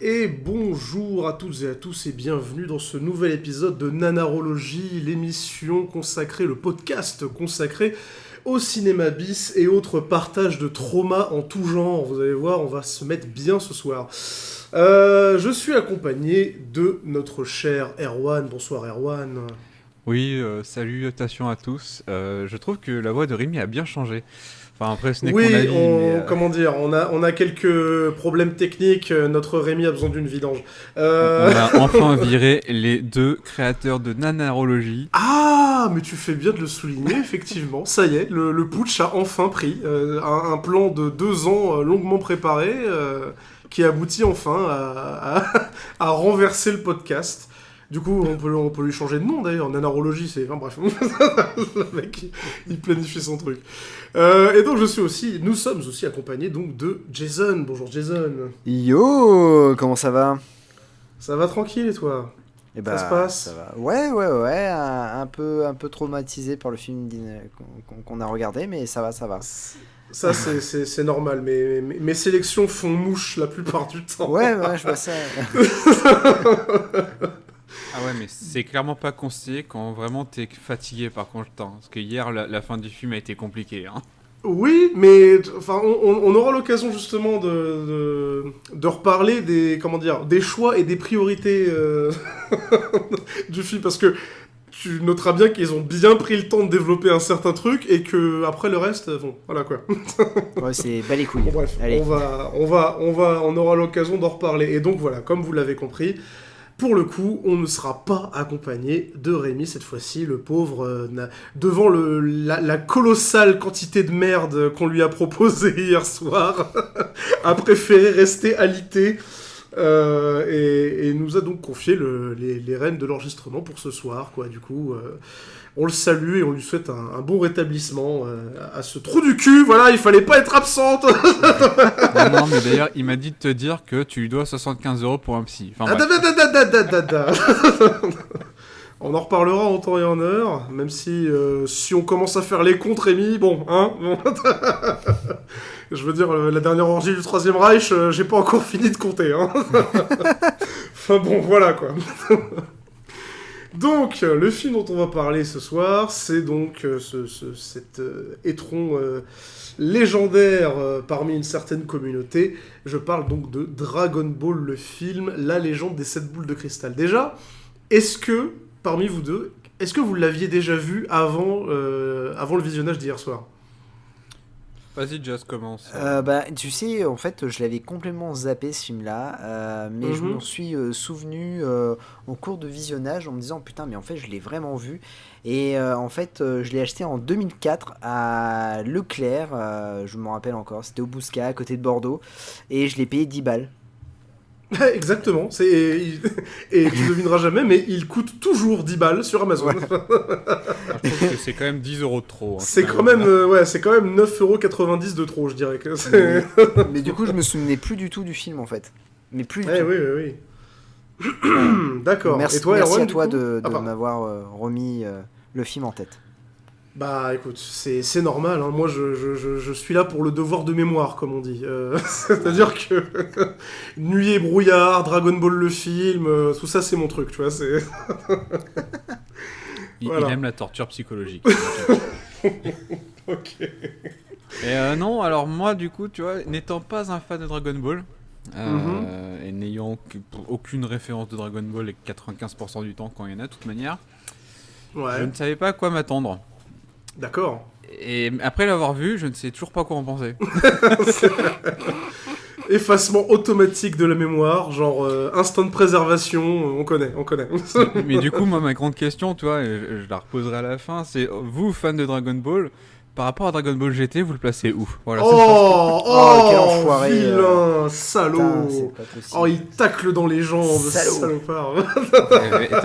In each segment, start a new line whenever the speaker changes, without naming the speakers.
Et bonjour à toutes et à tous et bienvenue dans ce nouvel épisode de Nanarologie, l'émission consacrée, le podcast consacré au cinéma bis et autres partages de traumas en tout genre. Vous allez voir, on va se mettre bien ce soir. Je suis accompagné de notre cher Erwan. Bonsoir Erwan.
Oui, salutations à tous. Je trouve que la voix de Rémi a bien changé. Enfin, après, ce n'est que mon
Oui,
avis, mais...
comment dire, on a quelques problèmes techniques, notre Rémi a besoin d'une vidange.
On a enfin viré les deux créateurs de Nanarologie.
Ah, mais tu fais bien de le souligner, effectivement. Ça y est, le putsch a enfin pris un plan de 2 ans longuement préparé qui aboutit enfin à renverser le podcast. Du coup, on peut lui changer de nom d'ailleurs. Nanarologie, c'est. Enfin bref, le mec, il planifie son truc. Et donc, nous sommes aussi accompagnés donc de Jason. Bonjour Jason.
Yo, comment ça va?
Ça va tranquille et toi?
Eh
Ça se
bah,
passe?
ça va. Ouais, un peu traumatisé par le film qu'on a regardé, mais ça va, ça va.
Ça, c'est normal, mais mes sélections font mouche la plupart du temps.
Ouais, je vois ça.
Ah ouais, mais c'est clairement pas conseillé quand vraiment t'es fatigué par contre. Parce que hier, la fin du film a été compliquée. Hein.
Oui, mais enfin, on aura l'occasion justement de reparler des choix et des priorités du film, parce que tu noteras bien qu'ils ont bien pris le temps de développer un certain truc et que après le reste, bon, voilà quoi.
Ouais, c'est bas les couilles.
Bon, bref,
Allez.
on aura l'occasion d'en reparler. Et donc voilà, comme vous l'avez compris, pour le coup, on ne sera pas accompagné de Rémi cette fois-ci. Le pauvre, devant la colossale quantité de merde qu'on lui a proposée hier soir, a préféré rester alité et nous a donc confié les rênes de l'enregistrement pour ce soir, quoi. Du coup, on le salue et on lui souhaite un bon rétablissement à ce trou du cul. Voilà, il fallait pas être absente.
Non, mais d'ailleurs, il m'a dit de te dire que tu lui dois 75€ pour un psy. Enfin,
On en reparlera en temps et en heure, même si on commence à faire les comptes, Rémi, bon, hein bon. Je veux dire, la dernière orgie du Troisième Reich, j'ai pas encore fini de compter, hein. Enfin bon, voilà, quoi. Donc, le film dont on va parler ce soir, c'est donc cet étron légendaire parmi une certaine communauté. Je parle donc de Dragon Ball, le film, la légende des 7 boules de cristal. Déjà, est-ce que, parmi vous deux, est-ce que vous l'aviez déjà vu avant le visionnage d'hier soir?
vas-y, Jazz, commence.
Bah, tu sais, en fait, je l'avais complètement zappé ce film-là, mais je m'en suis souvenu au cours de visionnage en me disant putain, mais en fait, je l'ai vraiment vu. Et en fait, je l'ai acheté en 2004 à Leclerc, je me rappelle encore, c'était au Bouscat, à côté de Bordeaux, et je l'ai payé 10 balles.
Exactement, et tu devineras jamais, mais il coûte toujours 10 balles sur Amazon.
Ouais.
Je trouve que c'est quand même 10€ de trop. Hein,
C'est quand même 9,90€ de trop, je dirais que c'est...
Mais du coup, je me souvenais plus du tout du film en fait. Mais plus du
Eh
tout.
oui. D'accord.
Merci,
Et toi,
merci
Erwan,
à
du
toi
coup
de
Ah, pardon.
m'avoir remis le film en tête.
Bah écoute, c'est normal, hein. Moi je suis là pour le devoir de mémoire, comme on dit. C'est-à-dire que Nuit et brouillard, Dragon Ball le film, tout ça c'est mon truc, tu vois, c'est...
Il
Voilà.
aime la torture psychologique.
Ok.
Et non, alors moi, du coup, tu vois, n'étant pas un fan de Dragon Ball, et n'ayant aucune référence de Dragon Ball et 95% du temps quand il y en a, de toute manière, je
Ouais,
ne savais pas à quoi m'attendre.
d'accord.
Et après l'avoir vu, je ne sais toujours pas quoi en penser.
Effacement automatique de la mémoire, genre instant de préservation, on connaît.
Mais du coup, moi, ma grande question, tu vois, et je la reposerai à la fin, c'est vous, fan de Dragon Ball, par rapport à Dragon Ball GT, vous le placez où? Voilà, c'est ça.
Quel enfoiré,
vilain, salaud.
Putain, c'est pas possible.
Oh, il tacle dans les jambes,
Salaud.
salopard.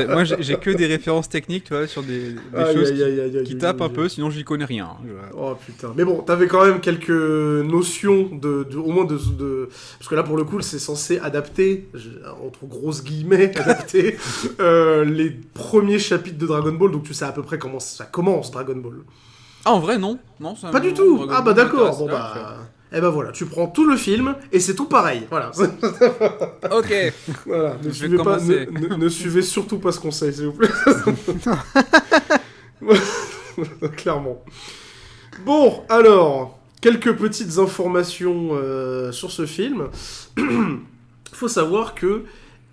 Moi, j'ai que des références techniques, tu vois, sur des
Aïe,
choses
aïe, aïe, aïe, aïe,
qui
aïe,
tapent
aïe,
un peu, sinon j'y connais rien.
Oh putain. Mais bon, t'avais quand même quelques notions au moins de... Parce que là, pour le coup, c'est censé adapter, entre grosses guillemets, adapter les premiers chapitres de Dragon Ball, donc tu sais à peu près comment ça commence, Dragon Ball.
Ah, en vrai, non. Non,
Pas du tout. Ah bah d'accord. Bon bah... Eh ben voilà, tu prends tout le film et c'est tout pareil. Voilà.
Ok.
Voilà. Ne suivez surtout pas ce conseil, s'il vous plaît. Clairement. Bon, alors, quelques petites informations sur ce film. Faut savoir que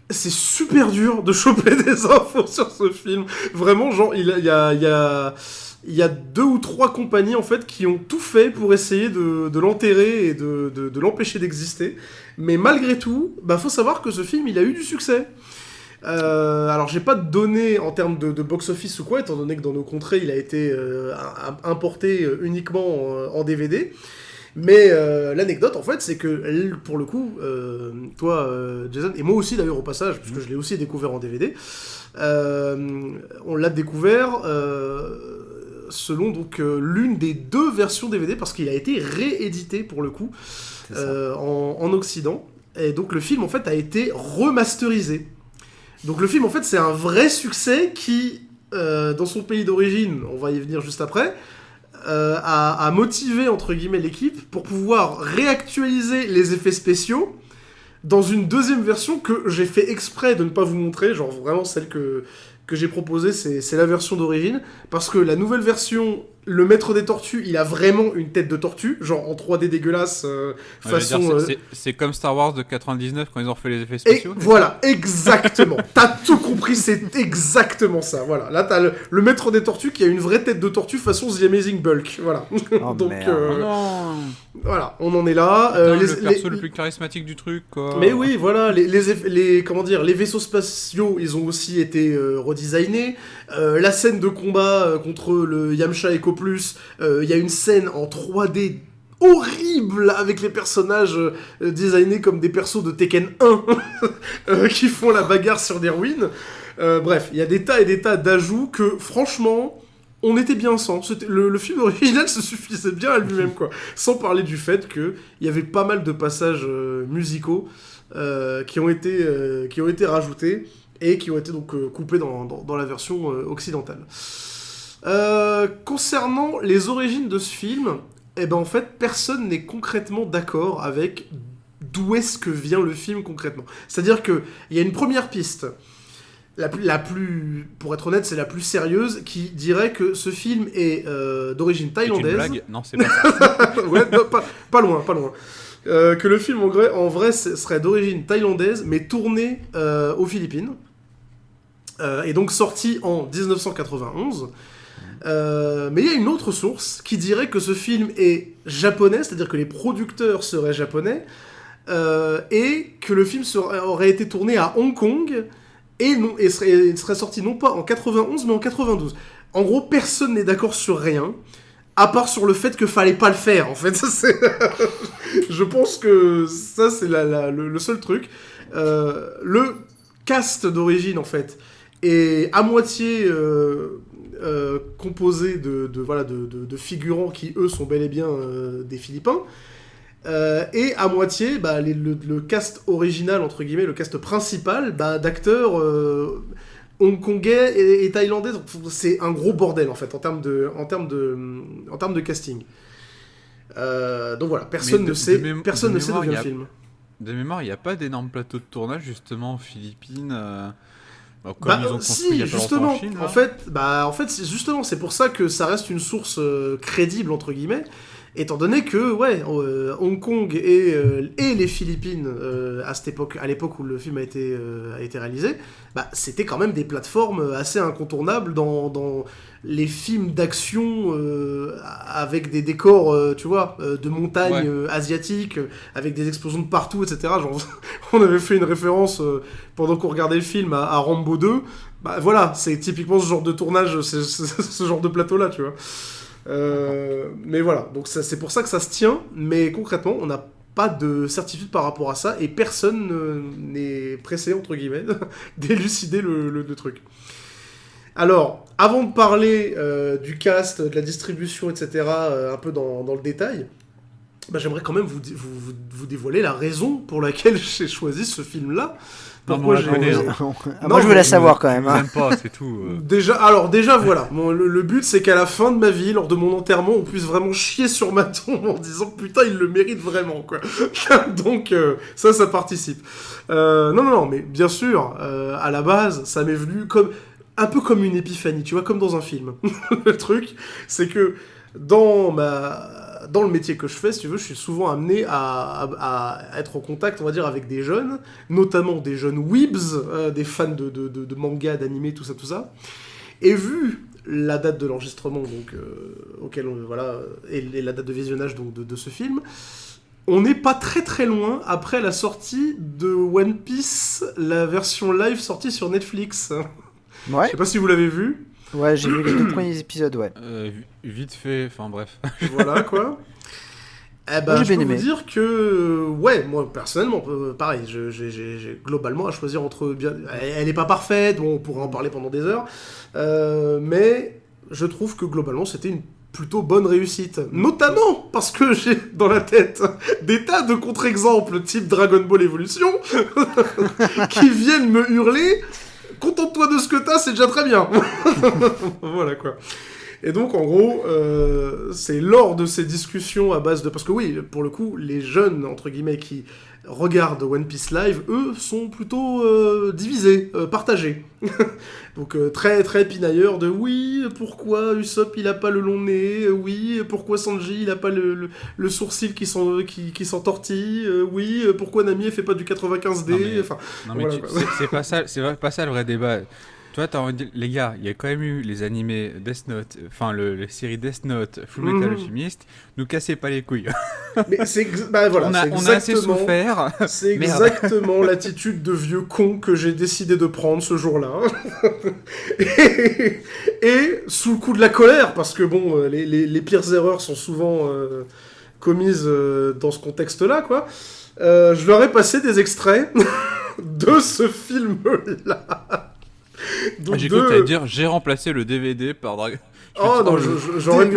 c'est super dur de choper des infos sur ce film. Vraiment, genre, il y a 2 ou 3 compagnies en fait qui ont tout fait pour essayer de l'enterrer et de l'empêcher d'exister. Mais malgré tout, faut savoir que ce film, il a eu du succès. Alors, j'ai pas de données en termes de box-office ou quoi, étant donné que dans nos contrées, il a été importé uniquement en DVD. Mais l'anecdote, en fait, c'est que, pour le coup, toi, Jason, et moi aussi d'ailleurs au passage, puisque je l'ai aussi découvert en DVD, on l'a découvert selon donc l'une des 2 versions DVD, parce qu'il a été réédité pour le coup en Occident. Et donc le film, en fait, a été remasterisé. Donc le film, en fait, c'est un vrai succès qui, dans son pays d'origine, on va y venir juste après, a motivé, entre guillemets, l'équipe pour pouvoir réactualiser les effets spéciaux dans une 2e version que j'ai fait exprès de ne pas vous montrer, genre vraiment celle que j'ai proposée, c'est la version d'origine, parce que la nouvelle version, le maître des tortues, il a vraiment une tête de tortue, genre en 3D dégueulasse, façon...
C'est comme Star Wars de 99 quand ils ont refait les effets spéciaux.
Voilà, exactement. T'as tout compris, c'est exactement ça. Voilà, là t'as le maître des tortues qui a une vraie tête de tortue façon The Amazing Bulk. Voilà.
Oh,
donc
non.
Voilà, on en est là.
Le perso le plus charismatique du truc, quoi.
Mais oui, voilà, comment dire, les vaisseaux spatiaux, ils ont aussi été redesignés. La scène de combat contre le Yamcha Eco Plus, il y a une scène en 3D horrible avec les personnages designés comme des persos de Tekken 1 qui font la bagarre sur des ruines. Bref, il y a des tas et des tas d'ajouts que, franchement, on était bien sans. Le film original se suffisait bien à lui-même, quoi. Sans parler du fait qu'il y avait pas mal de passages musicaux qui ont été rajoutés et qui ont été donc coupés dans la version occidentale. Concernant les origines de ce film, en fait, personne n'est concrètement d'accord avec d'où est-ce que vient le film concrètement. C'est-à-dire qu'il y a une première piste, la plus, pour être honnête, c'est la plus sérieuse, qui dirait que ce film est d'origine thaïlandaise.
C'est une blague ? Non, c'est pas ça.
Ouais, non, pas loin. Que le film en vrai serait d'origine thaïlandaise, mais tourné aux Philippines, et donc sorti en 1991. Mais il y a une autre source qui dirait que ce film est japonais, c'est-à-dire que les producteurs seraient japonais, et que le film aurait été tourné à Hong Kong, et serait sorti non pas en 91 mais en 92. En gros, personne n'est d'accord sur rien, à part sur le fait qu'il fallait pas le faire, en fait. Je pense que ça, c'est le seul truc. Le cast d'origine, en fait, est à moitié composé de figurants qui, eux, sont bel et bien des Philippins. Et à moitié, le cast original, entre guillemets, le cast principal, d'acteurs hongkongais et thaïlandais. Donc, c'est un gros bordel, en fait, en termes de casting. Donc voilà, personne ne sait d'où vient le film.
De mémoire, il n'y a pas d'énorme plateau de tournage, justement, aux Philippines comme ils ont construit il y a pas longtemps en Chine,
en fait, c'est pour ça que ça reste une source crédible, entre guillemets, étant donné que, Hong Kong et les Philippines, à l'époque où le film a été réalisé, c'était quand même des plateformes assez incontournables dans les films d'action avec des décors, de montagnes asiatiques, avec des explosions de partout, etc. Genre, on avait fait une référence pendant qu'on regardait le film à Rambo 2. Voilà, c'est typiquement ce genre de tournage, ce genre de plateau-là, tu vois. Mais voilà, donc c'est pour ça que ça se tient, mais concrètement, on n'a pas de certitude par rapport à ça, et personne n'est pressé, entre guillemets, d'élucider le truc. Alors, avant de parler du cast, de la distribution, etc., un peu dans le détail, j'aimerais quand même vous dévoiler la raison pour laquelle j'ai choisi ce film-là.
Pourquoi j'ai...
Moi, je veux la savoir quand même.
J'aime pas, c'est tout.
Déjà, voilà. Le but, c'est qu'à la fin de ma vie, lors de mon enterrement, on puisse vraiment chier sur ma tombe en disant putain, il le mérite vraiment, quoi. Donc, ça participe. Non, mais bien sûr, à la base, ça m'est venu un peu comme une épiphanie, tu vois, comme dans un film. Le truc, c'est que dans le métier que je fais, si tu veux, je suis souvent amené à être en contact, on va dire, avec des jeunes, notamment des jeunes weebs, des fans de manga, d'animé, tout ça. Et vu la date de l'enregistrement, donc auquel et la date de visionnage donc de ce film, on n'est pas très très loin après la sortie de One Piece, la version live sortie sur Netflix.
Ouais.
Je sais pas si vous l'avez vu.
Ouais, j'ai vu les 2 premiers épisodes, ouais.
Vite fait, enfin bref.
Voilà, quoi. Eh ben, je peux vous dire que, moi, personnellement, pareil, j'ai globalement à choisir entre... Elle est pas parfaite, bon, on pourrait en parler pendant des heures, mais je trouve que, globalement, c'était une plutôt bonne réussite. Notamment parce que j'ai dans la tête des tas de contre-exemples type Dragon Ball Evolution qui viennent me hurler « Contente-toi de ce que t'as, c'est déjà très bien !» Voilà, quoi. Et donc, en gros, c'est lors de ces discussions à base de... Parce que oui, pour le coup, les jeunes, entre guillemets, qui regardent One Piece Live, eux, sont plutôt divisés, partagés. Donc, très, très pinailleurs de « Oui, pourquoi Usopp, il a pas le long nez ? Oui, pourquoi Sanji, il a pas le sourcil qui s'entortille ? Oui, pourquoi Nami, elle fait pas du 95D ?» Enfin,
voilà, c'est pas ça le vrai débat. Toi, t'as envie de dire, les gars, il y a quand même eu les animés Death Note, enfin les séries Death Note, Fullmetal Alchemist, nous cassez pas les couilles.
Mais
on a assez souffert.
C'est exactement l'attitude de vieux con que j'ai décidé de prendre ce jour-là. et sous le coup de la colère, parce que bon, les pires erreurs sont souvent commises dans ce contexte-là, quoi. Je leur ai passé des extraits de ce film-là.
Donc j'ai cru que t'allais dire j'ai remplacé le DVD par Dragon.
Oh non, j'aurais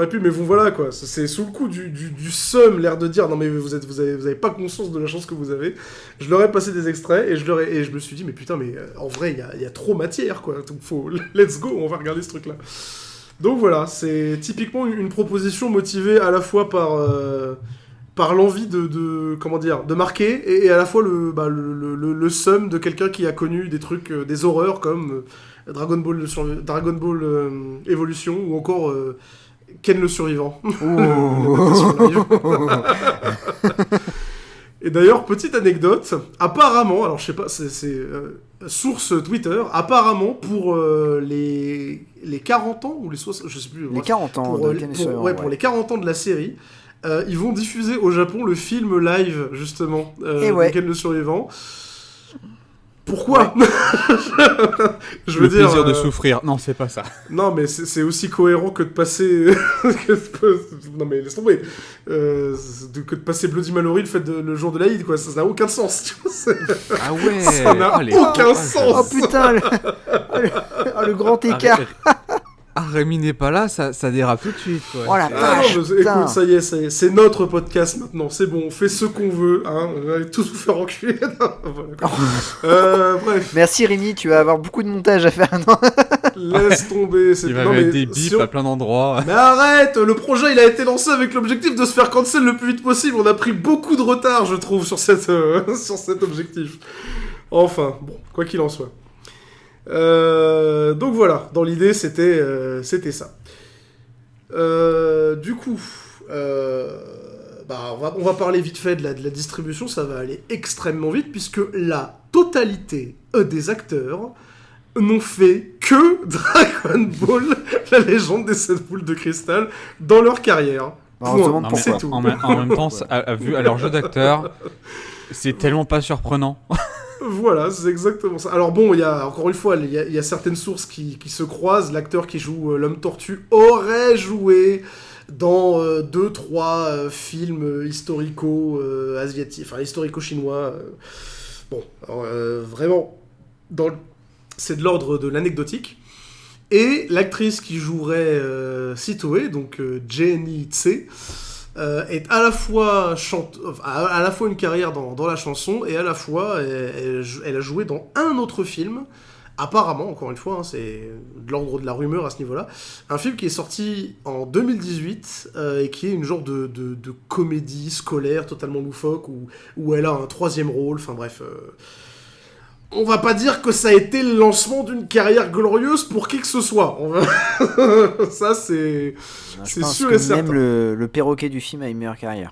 pu, mais vous voilà quoi. C'est sous le coup du seum, l'air de dire non mais vous avez pas conscience de la chance que vous avez. Je leur ai passé des extraits et je me suis dit mais putain mais en vrai il y a trop matière quoi. Donc let's go, on va regarder ce truc là. Donc voilà, c'est typiquement une proposition motivée à la fois par l'envie de marquer et à la fois le seum de quelqu'un qui a connu des trucs, des horreurs comme Dragon Ball Evolution ou encore Ken le Survivant. Et d'ailleurs, petite anecdote, apparemment, alors je sais pas, c'est source Twitter, apparemment pour les 40 ans ou les 60, je sais plus.
Les 40 ans
pour les 40 ans de la série. Ils vont diffuser au Japon le film live, justement, de Ken le Survivant. Pourquoi ? Je veux
le
dire,
plaisir de souffrir. Non, c'est pas ça.
Non, mais c'est aussi cohérent que de passer... non, mais laisse tomber. Que de passer Bloody Mallory le jour de l'Aïd, quoi. Ça n'a aucun sens.
Ah ouais.
Ça n'a aucun sens.
Oh putain, le grand écart.
Ah, Rémi n'est pas là, ça dérape tout de suite. Ouais.
Oh la vache,
écoute, ça y est, c'est notre podcast maintenant, c'est bon, on fait ce qu'on veut, hein, on va tous vous faire enculer. Bref.
Merci Rémi, tu vas avoir beaucoup de montage à faire. Non
Laisse tomber.
Il va mettre des bips à plein d'endroits.
Mais arrête, le projet il a été lancé avec l'objectif de se faire cancel le plus vite possible, on a pris beaucoup de retard je trouve sur cet objectif. Enfin, bon, quoi qu'il en soit. Donc voilà, dans l'idée c'était ça. Du coup, on va parler vite fait de la distribution, ça va aller extrêmement vite puisque la totalité des acteurs n'ont fait que Dragon Ball, la légende des 7 boules de cristal, dans leur carrière. C'est tout.
En même temps, vu à leur jeu d'acteur, c'est tellement pas surprenant.
Voilà, c'est exactement ça. Alors bon, il y a encore une fois, il y a certaines sources qui se croisent. L'acteur qui joue l'homme tortue aurait joué dans 2-3 films historico-asiatiques, enfin historico-chinois. Vraiment, c'est de l'ordre de l'anecdotique. Et l'actrice qui jouerait Sitoe, donc Jenny Tse, est à la fois à la fois une carrière dans la chanson et à la fois elle a joué dans un autre film. Apparemment, encore une fois, hein, c'est de l'ordre de la rumeur à ce niveau-là, un film qui est sorti en 2018 et qui est une genre de comédie scolaire totalement loufoque où elle a un troisième rôle, enfin bref. On va pas dire que ça a été le lancement d'une carrière glorieuse pour qui que ce soit. Ça, c'est sûr et certain.
Même le perroquet du film a une meilleure carrière.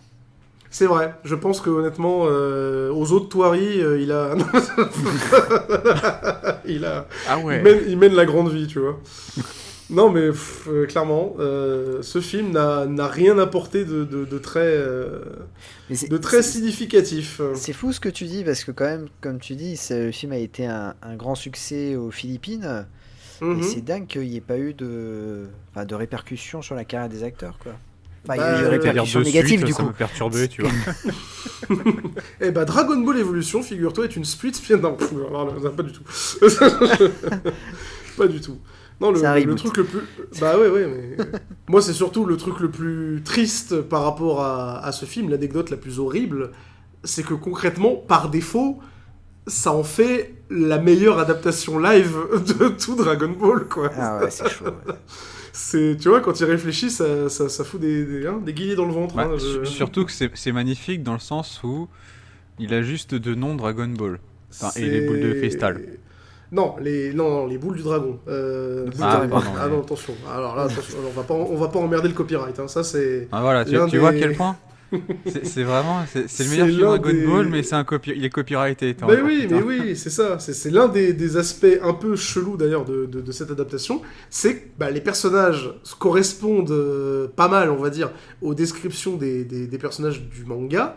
C'est vrai, je pense que honnêtement, aux autres Thoiry, il a...
Ah ouais.
il mène la grande vie, tu vois. Non, mais clairement, ce film n'a rien apporté de très significatif.
C'est fou ce que tu dis, parce que quand même, comme tu dis, le film a été un grand succès aux Philippines. Et c'est dingue qu'il n'y ait pas eu de répercussions sur la carrière des acteurs, quoi. Enfin, il y a eu des répercussions négatives, du coup.
Ça me perturbait, tu vois.
Eh bah, Dragon Ball Evolution, figure-toi, est une split... Non, pas du tout. Pas du tout. Non, le truc le plus... Bah ouais, mais... Moi, c'est surtout le truc le plus triste par rapport à ce film, l'anecdote la plus horrible, c'est que concrètement, par défaut, ça en fait la meilleure adaptation live de tout Dragon Ball, quoi.
Ah ouais, c'est chaud, ouais.
Tu vois, quand il réfléchit, ça fout des guillemets dans le ventre.
Bah, surtout que c'est magnifique dans le sens où il a juste deux noms Dragon Ball. Enfin, et les boules de cristal.
Non, les boules du dragon. Non, attention. Alors là, attention, on va pas emmerder le copyright. Hein. Ça, c'est.
Ah voilà, tu vois à quel point c'est vraiment c'est le meilleur film Dragon Ball, mais il est copyrighté.
Mais oui, c'est ça. C'est l'un des aspects un peu chelous d'ailleurs de cette adaptation, c'est que les personnages correspondent pas mal, on va dire, aux descriptions des personnages du manga.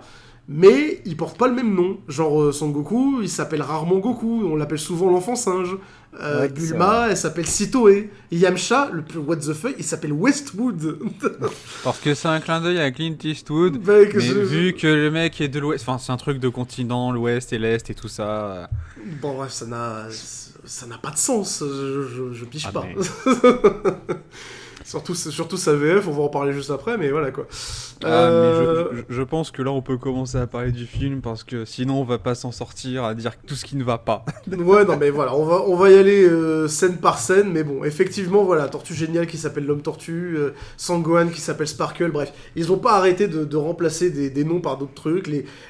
Mais ils portent pas le même nom. Genre Son Goku, il s'appelle rarement Goku, on l'appelle souvent l'enfant singe. Bulma, elle s'appelle Sitoé. Yamcha, le plus what the fuck, il s'appelle Westwood.
Parce que c'est un clin d'œil à Clint Eastwood, mais vu que le mec est de l'Ouest, enfin c'est un truc de continent, l'Ouest et l'Est et tout ça.
Bon bref, ça n'a pas de sens, je piche pas. Mais... Surtout sa VF, on va en parler juste après, mais voilà quoi.
Mais je pense que là on peut commencer à parler du film parce que sinon on va pas s'en sortir à dire tout ce qui ne va pas.
Ouais, non mais voilà, on va y aller scène par scène, mais bon, effectivement, voilà, Tortue Géniale qui s'appelle l'Homme Tortue, Sangohan qui s'appelle Sparkle, bref, ils ont pas arrêté de remplacer des noms par d'autres trucs,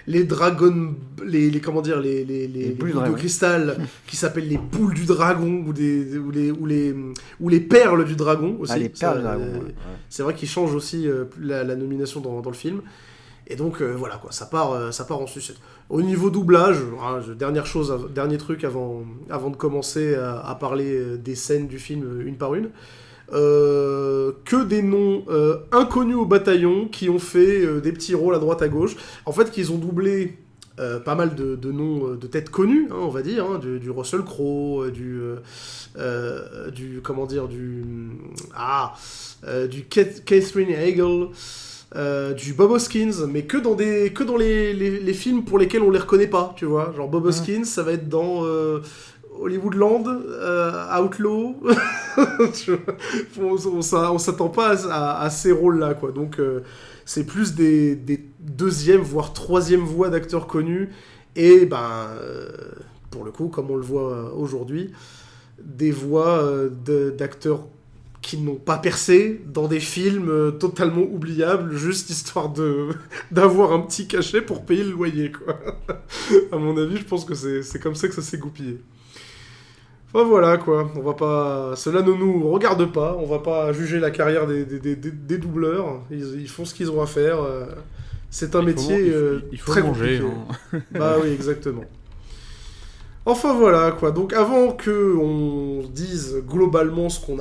les dragons, les boules de cristal qui s'appellent les boules du dragon ou les perles du dragon aussi. C'est vrai qu'ils changent aussi la nomination dans le film. Et donc voilà quoi, ça part en sucette. Au niveau doublage, dernier truc avant de commencer à parler des scènes du film une par une. Que des noms inconnus au bataillon qui ont fait des petits rôles à droite à gauche. En fait, qu'ils ont doublé pas mal de noms de têtes connues, on va dire, du Russell Crowe, du Catherine Hagel, du Bob Hoskins, mais que dans les films pour lesquels on les reconnaît pas, tu vois. Genre Bob Hoskins, ça va être dans Hollywoodland, Outlaw. On s'attend pas à ces rôles-là, quoi. Donc c'est plus des deuxième voire troisième voix d'acteurs connus et pour le coup, comme on le voit aujourd'hui, des voix d'acteurs qui n'ont pas percé dans des films totalement oubliables, juste histoire d'avoir un petit cachet pour payer le loyer, quoi. À mon avis, je pense que c'est comme ça que ça s'est goupillé. Enfin voilà, quoi. On va pas... Cela ne nous regarde pas, on va pas juger la carrière des doubleurs. Ils font ce qu'ils ont à faire. C'est un métier
il faut
très
manger,
compliqué.
hein.
Bah oui, exactement. Enfin voilà, quoi. Donc avant qu'on dise globalement ce qu'on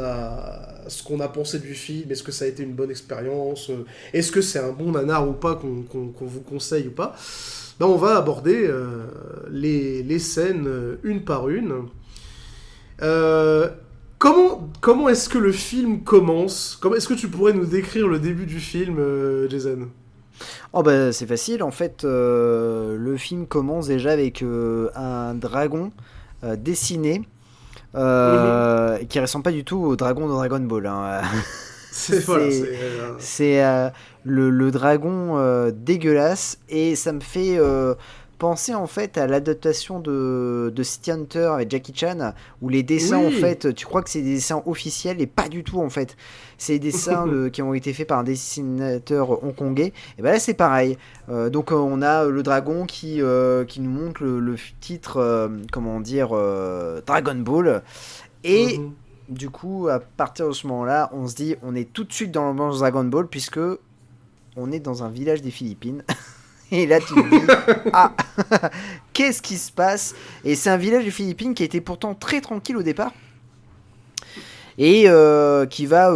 a pensé du film, est-ce que ça a été une bonne expérience, est-ce que c'est un bon nanar ou pas qu'on vous conseille ou pas, on va aborder les scènes une par une. Comment est-ce que le film commence ? Est-ce que tu pourrais nous décrire le début du film, Jason ?
C'est facile, en fait, le film commence déjà avec un dragon dessiné qui ressemble pas du tout au dragon de Dragon Ball, hein. C'est le dragon dégueulasse, et ça me fait penser en fait à l'adaptation de City Hunter avec Jackie Chan, où les dessins en fait, tu crois que c'est des dessins officiels et pas du tout en fait. C'est des dessins qui ont été faits par un dessinateur hongkongais. Et ben là c'est pareil. Donc on a le dragon qui nous montre le titre, Dragon Ball. Et du coup, à partir de ce moment-là, on se dit, on est tout de suite dans l'ambiance Dragon Ball, puisque on est dans un village des Philippines. Et là, tu te dis, ah, qu'est-ce qui se passe? Et c'est un village des Philippines qui était pourtant très tranquille au départ, et qui va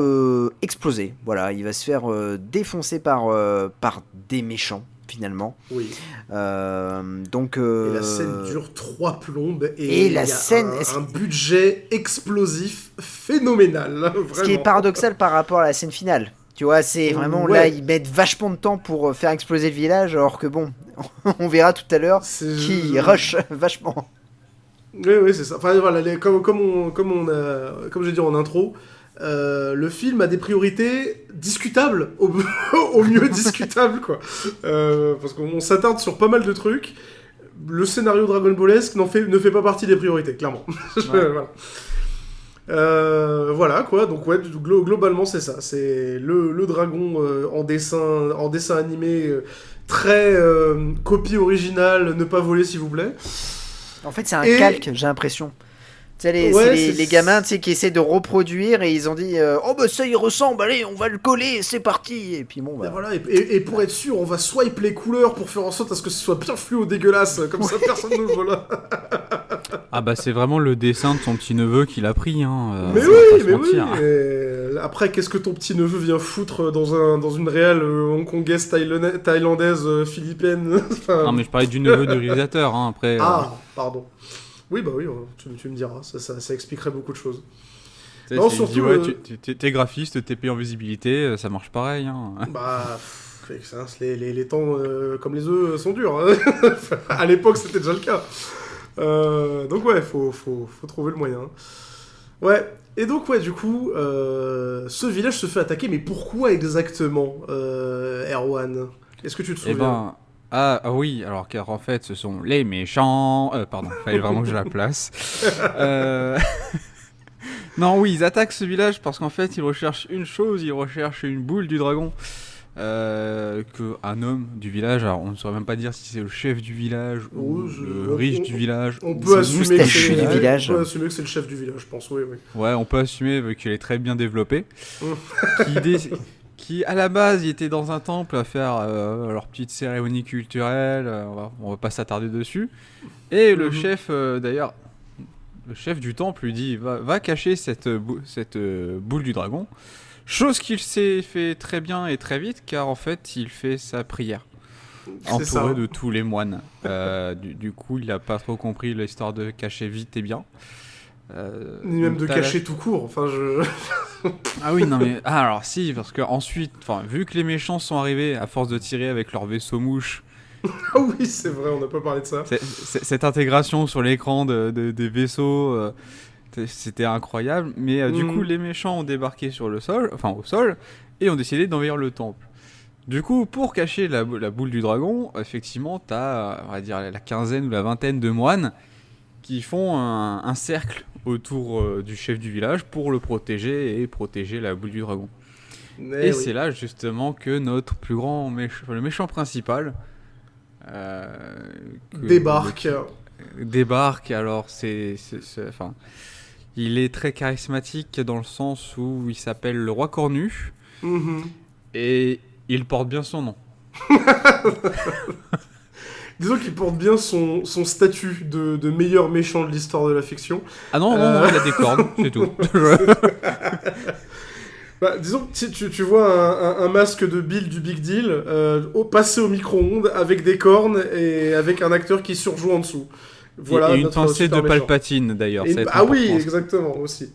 exploser. Voilà, il va se faire défoncer par des méchants, finalement.
Oui.
Donc,
et la scène dure 3 plombes,
et
il y a un budget explosif phénoménal. Vraiment.
Ce qui est paradoxal par rapport à la scène finale. Tu vois, c'est vraiment là, ils mettent vachement de temps pour faire exploser le village, alors que bon, on verra tout à l'heure qu'ils rush vachement.
Oui, c'est ça. Enfin, voilà, comme j'ai dit en intro, le film a des priorités discutables, au mieux discutables, quoi. Parce qu'on s'attarde sur pas mal de trucs. Le scénario Dragon Ballesque ne fait pas partie des priorités, clairement. Voilà quoi, donc globalement c'est ça, c'est le dragon en dessin animé, très copie originale, ne pas voler s'il vous plaît.
En fait c'est un calque, j'ai l'impression. Tu sais, les gamins, tu sais, qui essaient de reproduire, et ils ont dit oh bah ça il ressemble, allez on va le coller, c'est parti. Et puis bon bah...
Et voilà, et pour être sûr, on va swipe les couleurs pour faire en sorte à ce que ce soit bien fluo dégueulasse, comme ça personne ne le voit.
Ah bah c'est vraiment le dessin de son petit neveu qu'il a pris, hein.
Mais oui. Après, qu'est-ce que ton petit neveu vient foutre dans une réelle hongkongaise, thaïlandaise, philippine?
Non mais je parlais du neveu du réalisateur, hein, après.
Ah, pardon. Oui, bah oui, tu me diras, ça expliquerait beaucoup de choses.
Non, surtout... t'es graphiste, t'es payé en visibilité, ça marche pareil. Hein.
Bah, les temps, comme les œufs, sont durs. Hein. À l'époque, c'était déjà le cas. Donc ouais, faut trouver le moyen. Ouais, et donc ouais, du coup, ce village se fait attaquer, mais pourquoi exactement, Erwan? Est-ce que tu te souviens?
Ah oui, alors car en fait ce sont les méchants... pardon, fallait vraiment que je la place. Non oui, ils attaquent ce village parce qu'en fait ils recherchent une chose, ils recherchent une boule du dragon. Qu'un homme du village, alors on ne saurait même pas dire si c'est le chef du village ou le riche du village.
On peut assumer que c'est
du village.
On peut assumer que c'est le chef du village, je pense, oui.
Ouais, on peut assumer vu qu'il est très bien développé. Qui à la base, il était dans un temple à faire leur petite cérémonie culturelle, on va pas s'attarder dessus. Et le chef, d'ailleurs, le chef du temple lui dit va cacher cette boule du dragon. Chose qu'il s'est fait très bien et très vite, car en fait, il fait sa prière. Entouré de tous les moines. Du coup, il a pas trop compris l'histoire de cacher vite et bien.
Ni même de cacher tout court, enfin
Ah oui, non mais... Ah alors si, parce que ensuite, vu que les méchants sont arrivés à force de tirer avec leur vaisseau mouche...
Ah oui, c'est vrai, on n'a pas parlé de ça.
Cette intégration sur l'écran des vaisseaux... C'était incroyable, mais du coup les méchants ont débarqué au sol, et ont décidé d'envahir le temple. Du coup, pour cacher la boule du dragon, effectivement, t'as, on va dire, la quinzaine ou la vingtaine de moines qui font un cercle autour du chef du village pour le protéger et protéger la boule du dragon. C'est là justement que notre plus grand le méchant principal débarque. Alors il est très charismatique dans le sens où il s'appelle le roi cornu et il porte bien son nom.
Disons qu'il porte bien son statut de meilleur méchant de l'histoire de la fiction.
Ah non, il a des cornes, c'est tout.
Bah, disons que tu vois un masque de Bill du Big Deal passer au micro-ondes avec des cornes et avec un acteur qui surjoue en dessous. Voilà,
et une pincée de Palpatine d'ailleurs.
Ah oui, exactement, aussi.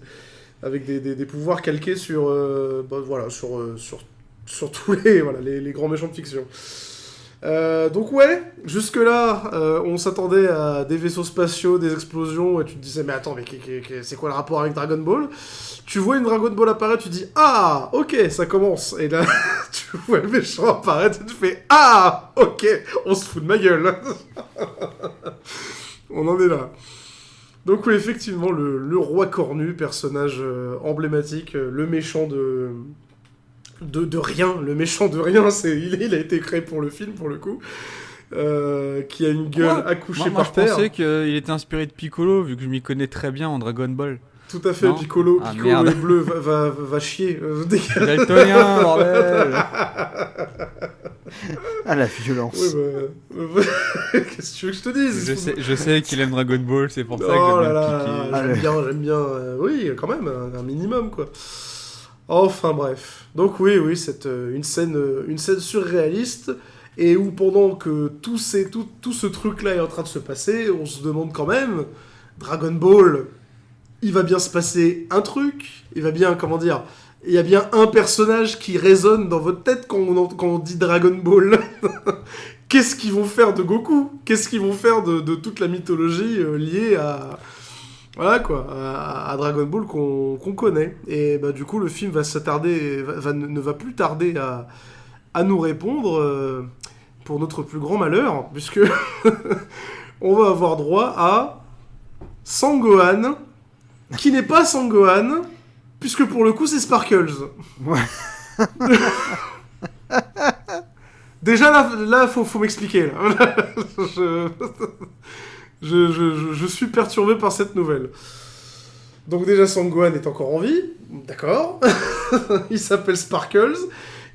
Avec des pouvoirs calqués sur tous les grands méchants de fiction. Donc ouais, jusque-là, on s'attendait à des vaisseaux spatiaux, des explosions, et tu te disais, mais attends, mais c'est quoi le rapport avec Dragon Ball? Tu vois une Dragon Ball apparaître, tu dis, ah, ok, ça commence. Et là, tu vois le méchant apparaître, et tu fais, ah, ok, on se fout de ma gueule. On en est là. Donc oui, effectivement, le roi cornu, personnage emblématique, le méchant de rien, le méchant de rien, il a été créé pour le film, pour le coup, qui a une gueule accouchée par terre.
Je pensais qu'il était inspiré de Piccolo, vu que je m'y connais très bien en Dragon Ball.
Tout à fait, non. Piccolo est bleu, va chier.
Daltonien, bordel.
Ah, la violence.
Ouais, qu'est-ce que tu veux que je te dise?
Je sais qu'il aime Dragon Ball, c'est pour ça que j'aime
bien piquer. J'aime bien, oui, quand même, un minimum, quoi. Enfin bref, donc oui, une scène surréaliste, et où pendant que tout ce truc-là est en train de se passer, on se demande quand même, Dragon Ball, il va bien se passer un truc, il va bien, comment dire, il y a bien un personnage qui résonne dans votre tête quand on dit Dragon Ball. Qu'est-ce qu'ils vont faire de Goku? Qu'est-ce qu'ils vont faire de toute la mythologie liée à... Voilà quoi, à Dragon Ball qu'on connaît. Et bah, du coup, le film ne va plus tarder à nous répondre, pour notre plus grand malheur, puisque on va avoir droit à Sangohan, qui n'est pas Sangohan, puisque pour le coup, c'est Sparkles.
Ouais.
Déjà, là faut m'expliquer. Là. Je suis perturbé par cette nouvelle. Donc déjà, Sangohan est encore en vie, d'accord. Il s'appelle Sparkles.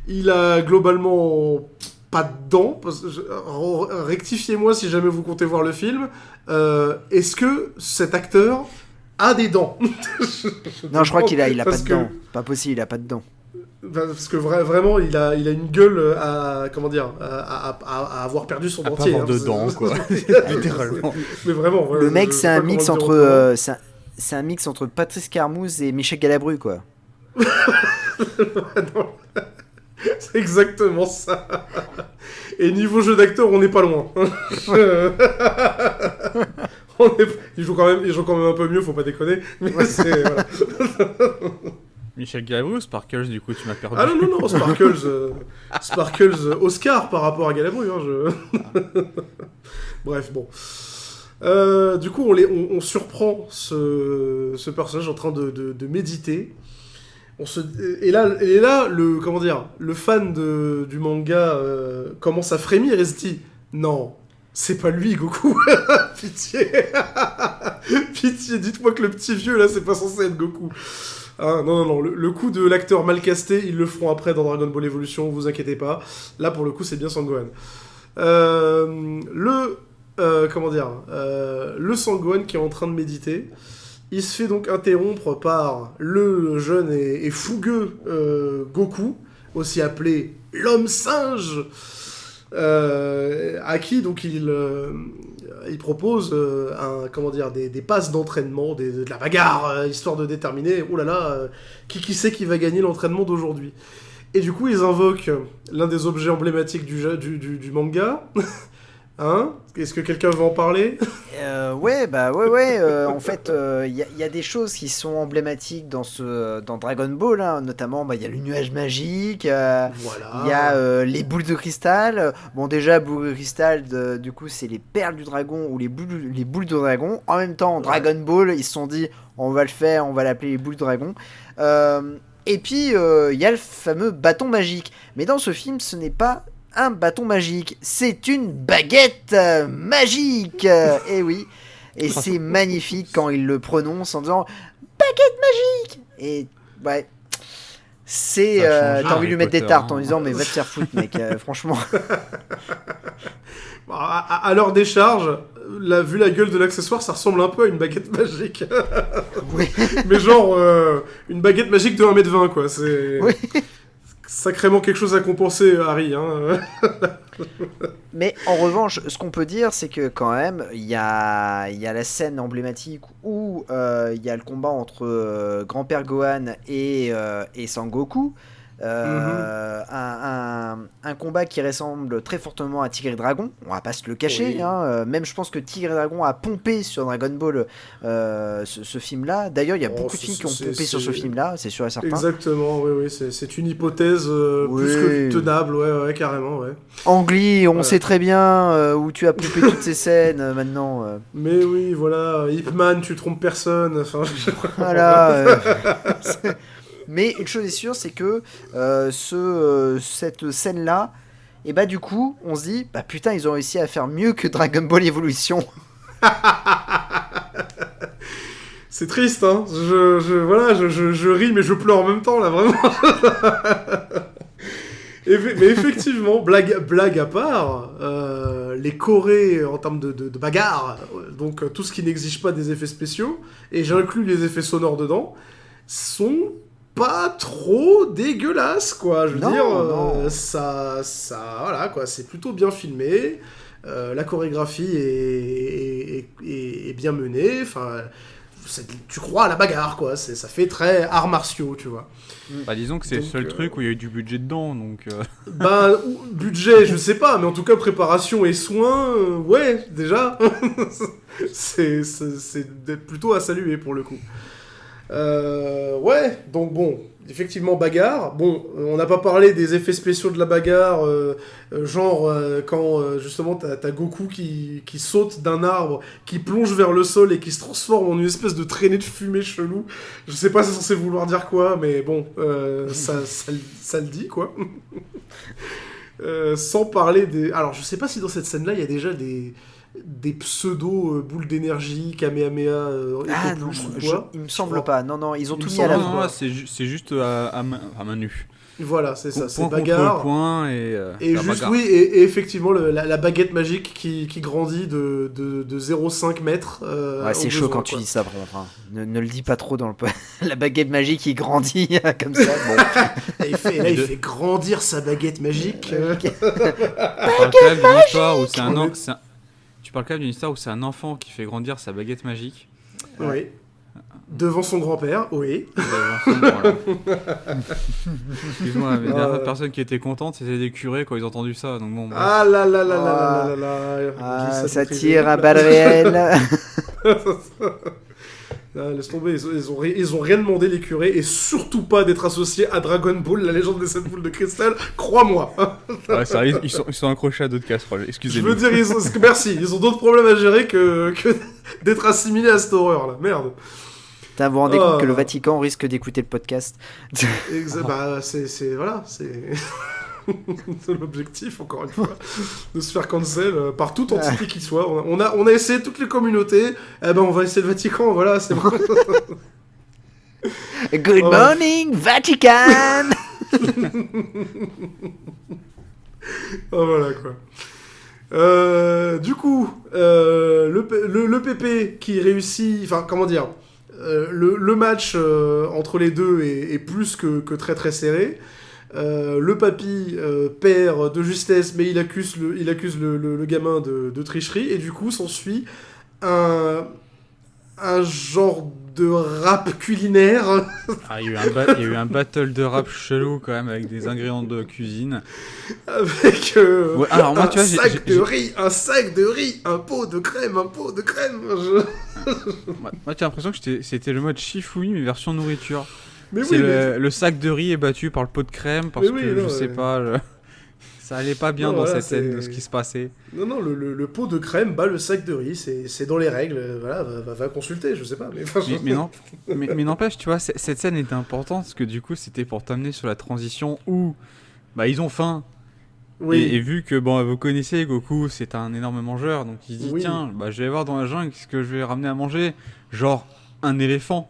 Il a globalement pas de dents. Rectifiez-moi si jamais vous comptez voir le film. Est-ce que cet acteur a des dents?
Non, je crois qu'il a pas de dents. Pas possible, il a pas de dents.
Parce que vraiment, il a une gueule à avoir perdu son dentier.
À pas avoir de dents, quoi. Littéralement.
Mais vraiment.
Le mec, c'est un mix entre, c'est un mix entre Patrice Carmouze et Michel Galabru, quoi.
Non, c'est exactement ça. Et niveau jeu d'acteur, on n'est pas loin. Il joue quand même un peu mieux, faut pas déconner. Mais c'est voilà.
Michel Galabru ou Sparkles, du coup, tu m'as perdu.
Ah non, Sparkles Oscar par rapport à Galabru. Bref, bon. Du coup, on surprend ce personnage en train de méditer. Et là, le fan du manga commence à frémir et se dit non, c'est pas lui, Goku. Pitié. Pitié, dites-moi que le petit vieux là, c'est pas censé être Goku. Ah, non, le coup de l'acteur mal casté, ils le feront après dans Dragon Ball Evolution, vous inquiétez pas. Là, pour le coup, c'est bien Sangohan. Le Sangohan qui est en train de méditer, il se fait donc interrompre par le jeune et fougueux Goku, aussi appelé l'homme singe, à qui donc il propose des passes d'entraînement, de la bagarre, histoire de déterminer, qui c'est qui va gagner l'entraînement d'aujourd'hui. Et du coup, ils invoquent l'un des objets emblématiques du manga. Hein? Est-ce que quelqu'un veut en parler?
Ouais. En fait, y a des choses qui sont emblématiques dans Dragon Ball, hein. Notamment, il y a le nuage magique, il y a les boules de cristal. Bon, déjà, boules de cristal, du coup, c'est les perles du dragon ou les boules de dragon. En même temps, Dragon Ball, ils se sont dit, on va le faire, on va l'appeler les boules de dragon. Et puis, il y a le fameux bâton magique. Mais dans ce film, ce n'est pas un bâton magique, c'est une baguette magique. Et oui, et c'est magnifique quand il le prononce en disant baguette magique. Et ouais, c'est t'as envie de lui mettre des tartes en disant mais va te faire foutre mec, franchement.
À leur décharge, vu la gueule de l'accessoire, ça ressemble un peu à une baguette magique.
Oui.
Mais genre une baguette magique de 1m20 quoi, c'est
oui.
Sacrément quelque chose à compenser, Harry. Hein.
Mais en revanche, ce qu'on peut dire, c'est que quand même, il y a la scène emblématique où il y a le combat entre Grand-Père Gohan et Sangoku. Un combat qui ressemble très fortement à Tigre et Dragon, on va pas se le cacher,
Oui.
même je pense que Tigre et Dragon a pompé sur Dragon Ball ce film-là. D'ailleurs, il y a beaucoup de films qui ont pompé sur ce film-là, c'est sûr et certain.
Exactement, oui, c'est une hypothèse
Oui.
plus que tenable, ouais, carrément, ouais.
Ang Lee, on
Voilà.
sait très bien où tu as pompé toutes ces scènes maintenant.
Mais oui, voilà, Ip Man, tu trompes personne, enfin...
Voilà. Mais une chose est sûre, c'est que cette scène-là, et bah du coup, on se dit, bah putain, ils ont réussi à faire mieux que Dragon Ball Evolution.
C'est triste, hein. Je ris, mais je pleure en même temps, là, vraiment. Mais effectivement, blague à part, les Corées, en termes de bagarre, donc tout ce qui n'exige pas des effets spéciaux, et j'inclus les effets sonores dedans, sont pas trop dégueulasses, quoi. Je veux
Non,
dire,
non.
voilà, quoi, c'est plutôt bien filmé, la chorégraphie est bien menée, enfin... Tu crois à la bagarre, quoi. Ça fait très arts martiaux, tu vois.
Bah, disons que c'est le
Donc,
seul truc où il y a eu du budget dedans, donc...
Bah, budget, je sais pas, mais en tout cas, préparation et soins, ouais, déjà. c'est plutôt à saluer, pour le coup. Ouais, donc bon, effectivement, bagarre. Bon, on n'a pas parlé des effets spéciaux de la bagarre, genre quand justement t'as Goku qui saute d'un arbre, qui plonge vers le sol et qui se transforme en une espèce de traînée de fumée chelou. Je sais pas si c'est censé vouloir dire quoi, mais bon, ça le dit, quoi. Sans parler des... Alors, je sais pas si dans cette scène-là, il y a déjà des pseudo boules d'énergie, Kamehameha,
Ah
Eco
non,
Plus ou quoi.
il me semble pas. Non, ils ont
Il
tout
me
mis à la
semble
Non,
fois.
non, c'est juste à main nue.
Voilà, c'est ça, c'est
Point contre
bagarre.
point et
Et
la
juste,
bagarre.
oui, et effectivement, la baguette magique qui grandit de 0,5 mètres.
Ouais, c'est chaud quand tu dis ça, par contre. Hein. Ne le dis pas trop dans le... La baguette magique qui grandit comme ça. Bon.
Et il fait grandir sa baguette magique.
Tu parles quand même d'une histoire où c'est Tu parles quand même d'une histoire où c'est un enfant qui fait grandir sa baguette magique.
Oui. Devant son grand-père, oui.
Voilà. Excuse-moi, mais la
ouais.
personne qui était contente, c'était des curés quand ils ont entendu ça. Donc bon, bref.
Ah là là là là là là là.
Ah,
Glissade
ça
privée.
tire à balles réelles.
Ah, laisse tomber, ils ont rien demandé, les curés, et surtout pas d'être associés à Dragon Ball, la légende des 7 boules de cristal, crois-moi.
Ouais, ça arrive, ils sont accrochés à d'autres casseroles,
Je
excusez-moi.
veux dire, merci, ils ont d'autres problèmes à gérer que d'être assimilés à cette horreur là, merde.
Putain, vous vous rendez compte que le
Ah.
Vatican risque d'écouter le podcast.
Bah, voilà, c'est c'est l'objectif, encore une fois, de se faire cancel par toute entité qui soit. On a essayé toutes les communautés, eh ben on va essayer le Vatican, voilà, c'est bon.
Good morning, Vatican.
Ah, voilà quoi. Du coup, le PP qui réussit, enfin comment dire, le match entre les deux est plus que très très serré. Le papy perd de justesse, mais il accuse le gamin de tricherie, et du coup s'ensuit un genre de rap culinaire.
Ah, il y a eu un battle de rap chelou quand même avec des ingrédients de cuisine.
Avec
Ouais, alors moi,
un
tu vois,
sac de riz, un pot de crème.
Moi, j'ai l'impression que c'était le mode Shifumi mais version nourriture.
Mais
C'est
oui, mais...
le sac de riz est battu par le pot de crème parce
Mais oui,
que
non,
je sais
ouais.
pas, ça allait pas bien
Non,
dans
voilà,
cette scène
c'est-
de ce qui se passait.
Non, le pot de crème bat le sac de riz, c'est dans les règles, voilà, va consulter, je sais pas.
Mais n'empêche, tu vois, cette scène était importante parce que du coup, c'était pour t'amener sur la transition où bah, ils ont faim.
Oui,
Et vu que bon, vous connaissez Goku, c'est un énorme mangeur, donc il se dit
Oui.
tiens, bah, je vais voir dans la jungle ce que je vais ramener à manger. Genre un éléphant.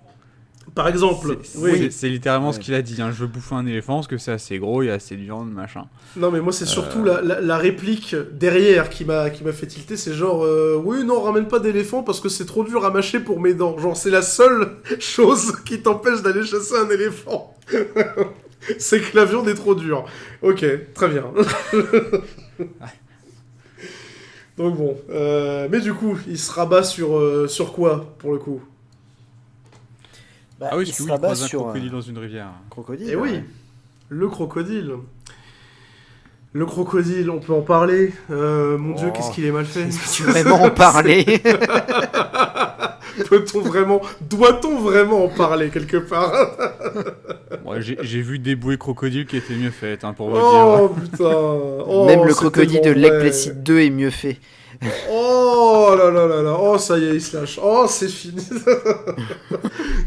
par exemple.
C'est littéralement ce qu'il a dit. Hein. Je veux bouffer un éléphant parce que c'est assez gros, il y a assez de viande, machin.
Non, mais moi, c'est surtout la réplique derrière qui m'a fait tilter. C'est genre, oui, non, ramène pas d'éléphant parce que c'est trop dur à mâcher pour mes dents. Genre, c'est la seule chose qui t'empêche d'aller chasser un éléphant. C'est que la viande est trop dure. Ok, très bien. Donc bon. Mais du coup, il se rabat sur quoi, pour le coup?
Bah,
Ah oui,
il
parce
se
que oui, il
rabat
croise un
sur
crocodile dans une rivière.
crocodile.
Eh oui.
ouais.
Le crocodile. Le crocodile, on peut en parler. Mon Dieu, qu'est-ce qu'il est mal fait.
Tu veux vraiment en parler?
Doit-on vraiment en parler quelque part?
Ouais, j'ai vu des bouées crocodiles qui étaient mieux faites, pour vous
Oh
dire.
putain. Oh,
Même le
c'est
crocodile de
tellement
Lake
vrai.
Placid 2 est mieux fait.
Oh là là là là. Oh, ça y est, il se lâche. Oh, c'est fini.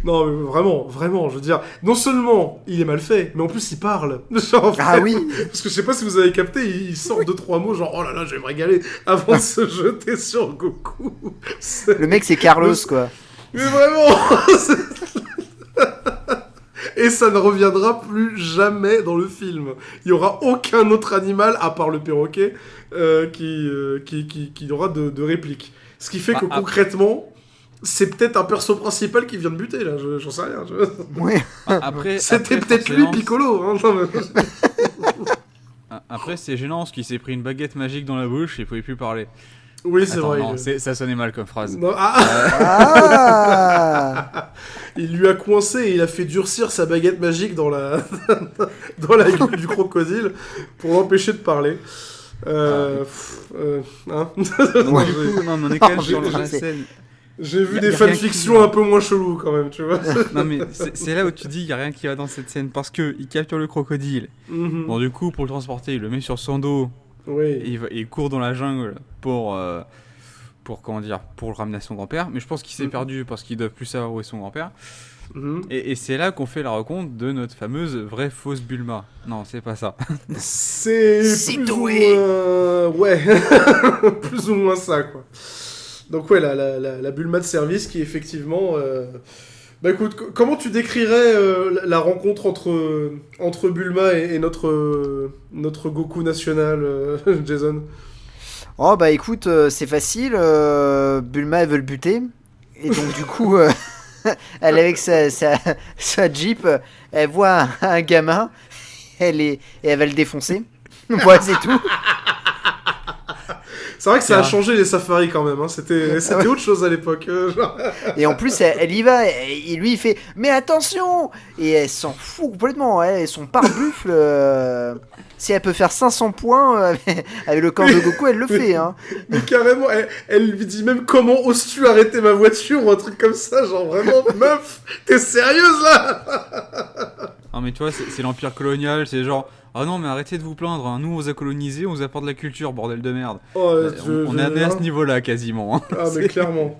Non, mais vraiment, je veux dire, non seulement il est mal fait, mais en plus il parle. Genre, en
Ah
fait,
oui.
Parce que je sais pas si vous avez capté, il sort 2-3 mots, genre oh là là, je vais me régaler avant de se jeter sur Goku.
Le mec, c'est Carlos, quoi.
Mais vraiment. Et ça ne reviendra plus jamais dans le film. Il n'y aura aucun autre animal, à part le perroquet, qui aura de réplique. Ce qui fait que concrètement, c'est peut-être un perso principal qui vient de buter, là. J'en sais rien.
Ouais.
C'était peut-être lui, Piccolo. Hein.
Après, c'est gênant parce qu'il s'est pris une baguette magique dans la bouche et il pouvait plus parler.
Oui, c'est vrai.
Non, ça sonnait mal comme phrase.
Non,
Ah.
il lui a coincé et il a fait durcir sa baguette magique dans la gueule du crocodile pour l'empêcher de parler. Hein
Non, du coup, non, mais on est quand même sur la scène.
J'ai vu
Y a
des
rien
fanfictions
qui-
un peu moins chelous quand même, tu vois.
Non, mais c'est là où tu dis il y a rien qui va dans cette scène parce que il capture le crocodile.
Mhm.
Bon, du coup, pour le transporter, il le met sur son dos. Et
Oui.
il court dans la jungle pour le ramener à son grand-père. Mais je pense qu'il s'est perdu parce qu'ils doivent plus savoir où est son grand-père.
Mhm.
Et c'est là qu'on fait la rencontre de notre fameuse vraie fausse Bulma. Non, c'est pas ça.
C'est
C'est
plus ou
doué.
moins... Ouais, plus ou moins ça, quoi. Donc ouais, la Bulma de service qui effectivement... Bah écoute, comment tu décrirais la rencontre entre Bulma et notre Goku national, Jason?
Oh, bah écoute, c'est facile. Bulma, elle veut le buter. Et donc, du coup, elle, avec sa Jeep, elle voit un gamin. Et elle va le défoncer. Voilà, c'est tout.
C'est vrai que ça a changé les safaris quand même, hein. C'était
Ouais.
autre chose à l'époque. Genre.
Et en plus, elle y va, et lui, il fait « Mais attention !» Et elle s'en fout complètement, elle, son pare-buffle, si elle peut faire 500 points avec le corps de Goku, elle le fait, hein.
Mais carrément, elle lui dit même comment oses-tu arrêter ma voiture ou un truc comme ça, genre vraiment, meuf, t'es sérieuse là?
Non, mais tu vois, c'est l'empire colonial, c'est genre. Ah non, mais arrêtez de vous plaindre, hein. Nous on vous a colonisés, on vous apporte de la culture, bordel de merde.
Oh,
On est amené à ce niveau-là quasiment. Hein.
Ah mais clairement,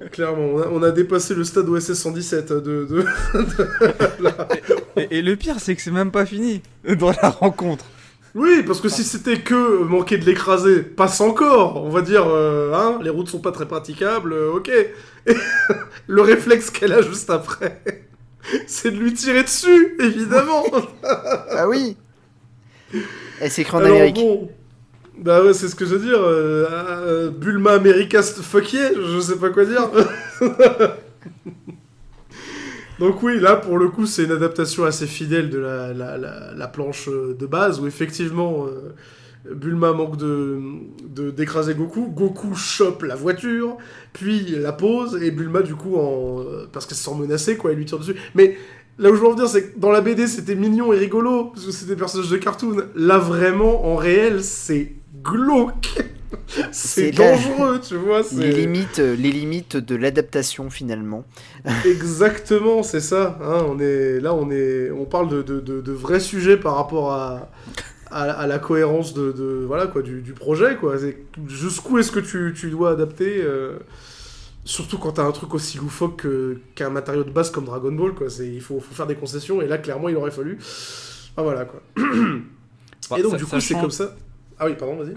on a dépassé le stade OSS 117
Et le pire, c'est que c'est même pas fini dans la rencontre.
Oui, parce que si c'était que manquer de l'écraser, passe encore, on va dire, hein, les routes sont pas très praticables, ok. Et le réflexe qu'elle a juste après, c'est de lui tirer dessus, évidemment.
Ah oui. Elle s'écrit en
Alors
Amérique.
bon, bah ouais, c'est ce que je veux dire, Bulma Americast fuck yeah, je sais pas quoi dire. Donc oui, là pour le coup c'est une adaptation assez fidèle de la planche de base où effectivement Bulma manque d'écraser Goku. Goku chope la voiture, puis la pose et Bulma du coup parce qu'elle se sent menacée quoi, elle lui tire dessus. Mais là où je veux en venir c'est que dans la BD c'était mignon et rigolo parce que c'était des personnages de cartoon. Là vraiment en réel c'est glauque. C'est dangereux, tu vois.
Les limites de l'adaptation finalement.
Exactement, c'est ça. Hein, on parle de vrais sujets par rapport à la cohérence voilà quoi du projet quoi. Jusqu'où est-ce que tu dois adapter, surtout quand t'as un truc aussi loufoque qu'un matériau de base comme Dragon Ball quoi. Il faut faire des concessions et là clairement il aurait fallu. Ah voilà quoi. Et donc du coup c'est comme ça. Ah oui pardon vas-y.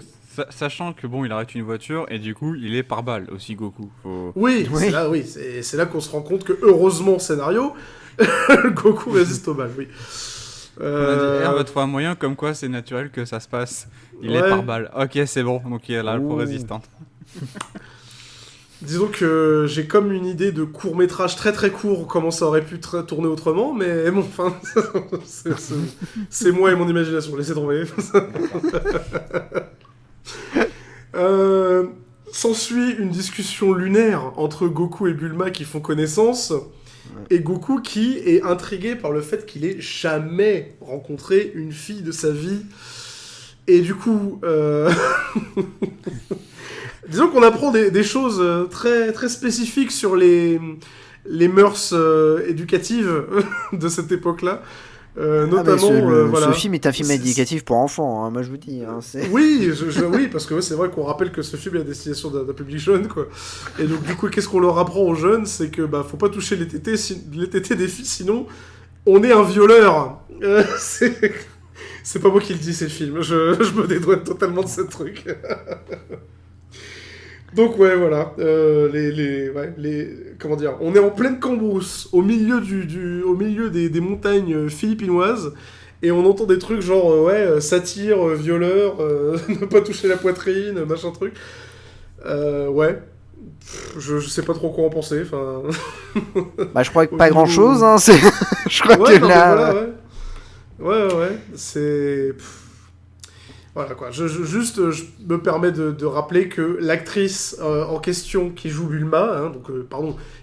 Sachant que bon, il arrête une voiture et du coup, il est par balle aussi, Goku.
Oui, c'est là qu'on se rend compte que heureusement scénario, Goku résiste aux balles. Oui.
On a dit, va trouver un moyen comme quoi c'est naturel que ça se passe. Il est par balle. Ok, c'est bon. Donc il est là pour résistante.
Disons que j'ai comme une idée de court-métrage très très court, comment ça aurait pu tourner autrement, mais bon, enfin, c'est moi et mon imagination, laissez tomber. S'ensuit une discussion lunaire entre Goku et Bulma qui font connaissance, Et Goku qui est intrigué par le fait qu'il ait jamais rencontré une fille de sa vie. Et du coup, disons qu'on apprend des choses très, très spécifiques sur les mœurs éducatives de cette époque-là. Notamment, voilà.
Ce film est un film éducatif pour enfants, hein, moi je vous dis. Hein,
oui, oui, parce que c'est vrai qu'on rappelle que ce film est à destination d'un public jeune, quoi. Et donc du coup, qu'est-ce qu'on leur apprend aux jeunes, c'est que faut pas toucher les tétés des filles, sinon on est un violeur. C'est pas moi qui le dis, c'est le film. Je me dédouane totalement de ce truc. Donc ouais, voilà, comment dire, on est en pleine cambrousse, au milieu des montagnes philippinoises, et on entend des trucs genre satire, violeur, ne pas toucher la poitrine, machin truc. Ouais, je sais pas trop quoi en penser. Enfin.
Je crois que pas grand chose. Hein, je crois que là.
Voilà, ouais, c'est. Voilà quoi, je me permets de rappeler que l'actrice en question qui joue Bulma,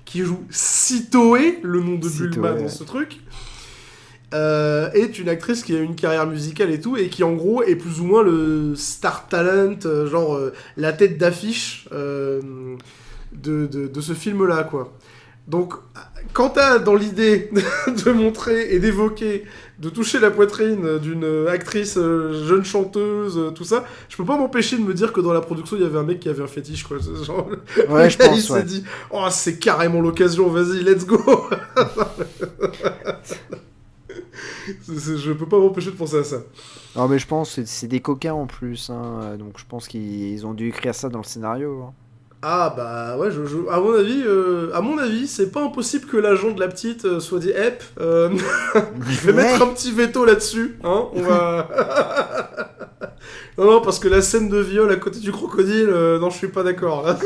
qui joue Sitoé, le nom de Bulma dans ce truc, est une actrice qui a une carrière musicale et tout, et qui en gros est plus ou moins le star talent, la tête d'affiche de ce film-là, quoi. Donc, quand t'as dans l'idée de montrer et d'évoquer, de toucher la poitrine d'une actrice jeune chanteuse, tout ça, je peux pas m'empêcher de me dire que dans la production, il y avait un mec qui avait un fétiche, quoi. Genre,
ouais, je pense,
il s'est dit, oh, c'est carrément l'occasion, vas-y, let's go. Je peux pas m'empêcher de penser à ça.
Non, mais je pense que c'est des coquins en plus, hein, donc je pense qu'ils ont dû écrire ça dans le scénario. Hein.
Ah bah ouais, à mon avis, c'est pas impossible que l'agent de la petite soit dit je vais mettre un petit veto là-dessus, hein, on va... non, parce que la scène de viol à côté du crocodile, non, je suis pas d'accord, là.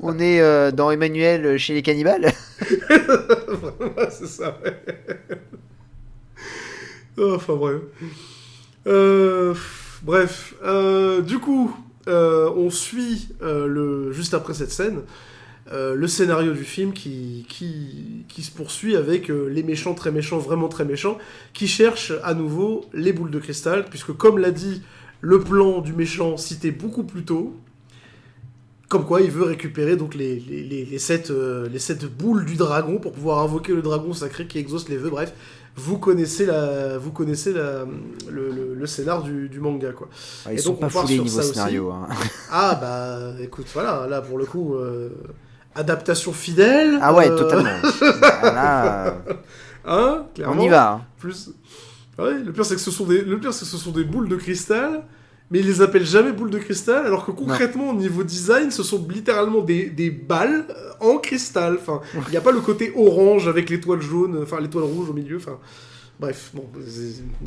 On est dans Emmanuel chez les cannibales.
Ouais, c'est ça, ouais. Enfin, bref. Du coup... on suit juste après cette scène le scénario du film qui se poursuit avec les méchants très méchants, vraiment très méchants, qui cherchent à nouveau les boules de cristal, puisque comme l'a dit le plan du méchant cité beaucoup plus tôt, comme quoi il veut récupérer donc les 7 boules du dragon pour pouvoir invoquer le dragon sacré qui exauce les vœux, bref. Vous connaissez le scénar du manga, quoi.
Ah, ils sont pas foulés niveau scénario. Hein.
Ah bah écoute, voilà, là pour le coup, adaptation fidèle.
Ah ouais, totalement. Là,
hein, clairement.
On y va. Hein.
Plus, ouais, le pire c'est que ce sont des boules de cristal, mais ils les appellent jamais boules de cristal, alors que concrètement au niveau design, ce sont littéralement des balles en cristal. Enfin, il n'y a pas le côté orange avec l'étoile jaune, enfin l'étoile rouge au milieu. Enfin, bref, bon,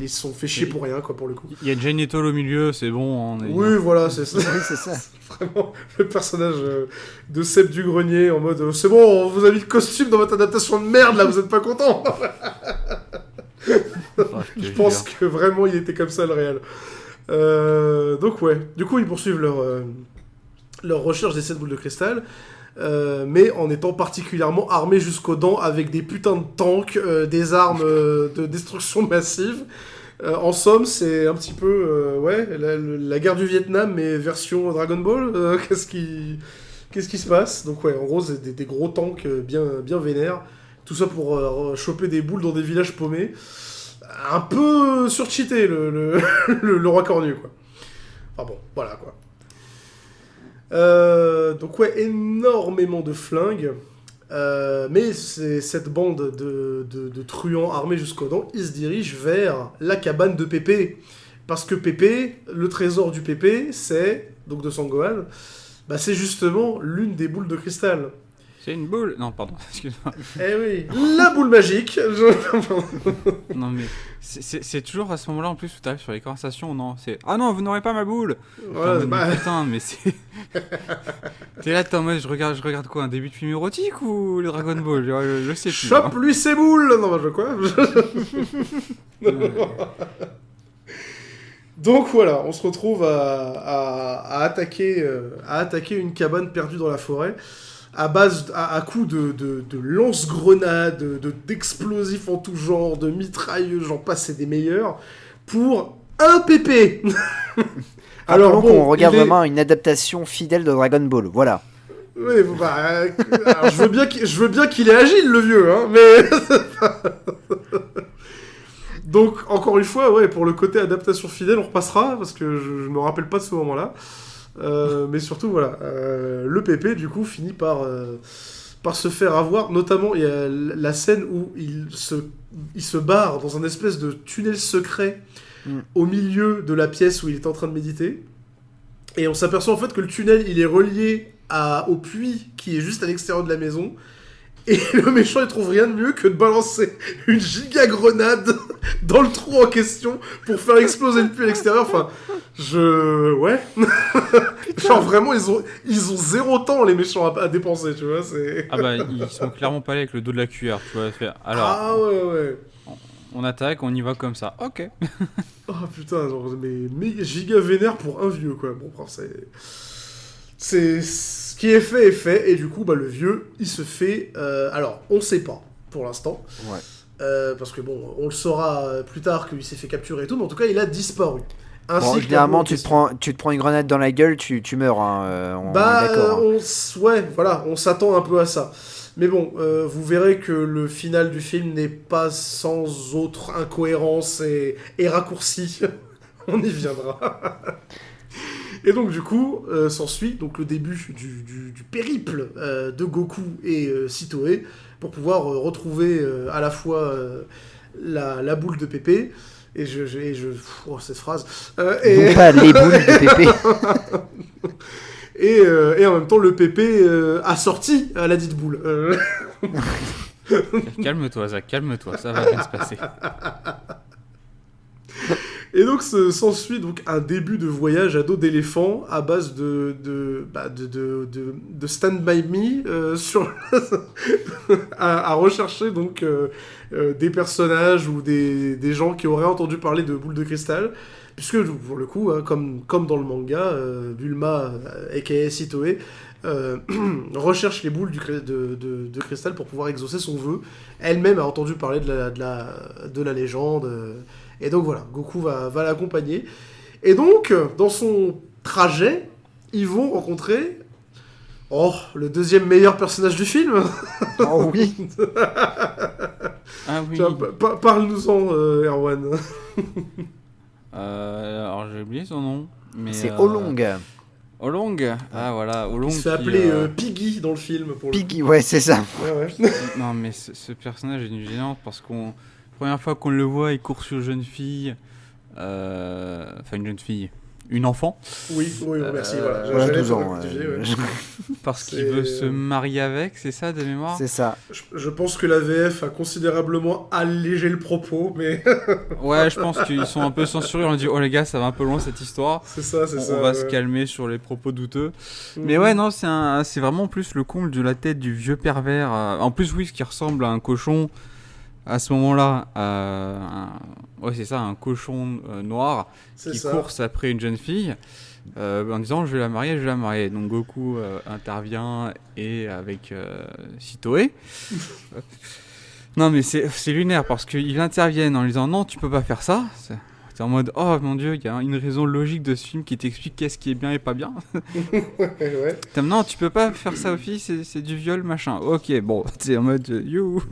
ils se sont fait chier pour rien, quoi, pour le coup.
Il y a Jane Eto'o au milieu, c'est bon.
Oui, voilà, c'est ça.
Oui, c'est ça.
C'est vraiment le personnage de Seb du Grenier en mode c'est bon, on vous a mis le costume dans votre adaptation de merde, là, vous êtes pas content. Je pense que vraiment il était comme ça le réel. Donc ouais, du coup ils poursuivent leur recherche des 7 boules de cristal, mais en étant particulièrement armés jusqu'aux dents avec des putains de tanks, des armes de destruction massive. En somme, c'est un petit peu la guerre du Vietnam mais version Dragon Ball. Qu'est-ce qui se passe? Donc ouais, en gros c'est des gros tanks bien vénères. Tout ça pour choper des boules dans des villages paumés. Un peu surcheaté le roi cornu, quoi. Enfin bon, voilà, quoi. Donc ouais, énormément de flingues. Mais c'est cette bande de truands armés jusqu'aux dents, ils se dirigent vers la cabane de Pépé. Parce que Pépé, le trésor du Pépé, c'est, donc de Sangohan, c'est justement l'une des boules de cristal.
C'est une boule. Non, pardon, excuse-moi.
Eh oui, la boule magique.
Non, mais c'est toujours à ce moment-là, en plus, où tu arrives sur les conversations, non, c'est « Ah non, vous n'aurez pas ma boule !» Putain, mais c'est... T'es là, attends, moi, je regarde quoi, un début de film érotique ou le Dragon Ball? Je sais plus.
Chope-lui ses boules. Non, quoi. Donc voilà, on se retrouve à attaquer une cabane perdue dans la forêt. à base, à coups de lance-grenades, d'explosifs en tout genre, de mitrailleuses, j'en passe, c'est des meilleurs, pour un PP.
Alors bon, on regarde vraiment une adaptation fidèle de Dragon Ball, voilà.
Oui, bah, alors je veux bien qu'il est agile, le vieux, hein, mais... Donc, encore une fois, ouais, pour le côté adaptation fidèle, on repassera, parce que je me rappelle pas de ce moment-là. Mais surtout, voilà, le PP, du coup, finit par se faire avoir. Notamment, il y a la scène où il se barre dans un espèce de tunnel secret au milieu de la pièce où il est en train de méditer. Et on s'aperçoit en fait que le tunnel, il est relié au puits qui est juste à l'extérieur de la maison. Et le méchant, il trouve rien de mieux que de balancer une giga-grenade dans le trou en question pour faire exploser le puits à l'extérieur. Enfin, ouais. Genre vraiment, ils ont 0 temps, les méchants, à dépenser, tu vois.
Ah bah, ils sont clairement pas allés avec le dos de la cuillère, tu vois. Alors,
ah ouais.
On attaque, on y va comme ça. Ok.
Oh putain, genre, mais giga vénère pour un vieux, quoi. Bon, c'est ce qui est fait, et du coup, bah, le vieux, il se fait... alors, on sait pas, pour l'instant.
Ouais.
Parce que bon, on le saura plus tard qu'il s'est fait capturer et tout, mais en tout cas, il a disparu.
Bon, évidemment, tu te prends une grenade dans la gueule, tu meurs, hein, on est d'accord.
Ouais, voilà, on s'attend un peu à ça. Mais bon, vous verrez que le final du film n'est pas sans autre incohérence et raccourci. On y viendra. Et donc, du coup, s'ensuit donc, le début du périple de Goku et Sitoé pour pouvoir retrouver à la fois la boule de Pépé. Et oh, cette phrase.
Non pas les boules de Pépé.
Et en même temps, le Pépé assorti à la dite boule.
Calme-toi, Zach, calme-toi, ça va bien se passer.
Et donc s'ensuit donc un début de voyage à dos d'éléphant à base de Stand By Me à rechercher donc des personnages ou des gens qui auraient entendu parler de Boule de Cristal, puisque pour le coup, hein, comme dans le manga, Bulma aka Sitoé recherche les boules de cristal pour pouvoir exaucer son vœu. Elle-même a entendu parler de la légende. Et donc voilà, Goku va l'accompagner. Et donc, dans son trajet, ils vont rencontrer le deuxième meilleur personnage du film.
Oh oui.
Ah oui.
Tiens, parle-nous-en, Erwan.
Alors j'ai oublié son nom. Mais,
c'est Olong.
Olong. Ah voilà, Olong.
Il se fait appeler Piggy dans le film.
Piggy, ouais, c'est ça.
Ouais.
Non mais ce personnage est une gênante parce qu'on... Première fois qu'on le voit, il court sur une jeune fille. Enfin, une jeune fille. Une enfant.
Oui, merci. Voilà.
Ouais, 12 ans.
Parce qu'il veut se marier avec, c'est ça, de mémoire ?
C'est ça.
Je pense que la VF a considérablement allégé le propos, mais...
Ouais, je pense qu'ils sont un peu censurés. On a dit, oh les gars, ça va un peu loin cette histoire.
C'est ça.
On va se calmer sur les propos douteux. Mais ouais, non, c'est vraiment plus le comble de la tête du vieux pervers. En plus, oui, ce qui ressemble à un cochon... À ce moment-là, ouais, c'est ça, un cochon noir qui course après une jeune fille en disant je vais la marier. Donc Goku intervient et avec Sitoé. Non mais c'est lunaire parce qu'ils interviennent en lui disant non tu peux pas faire ça. C'est en mode oh mon dieu, il y a une raison logique de ce film qui t'explique qu'est-ce qui est bien et pas bien.
Ouais.
Non, tu peux pas faire ça aux filles, c'est du viol machin. Ok, bon, c'est en mode you.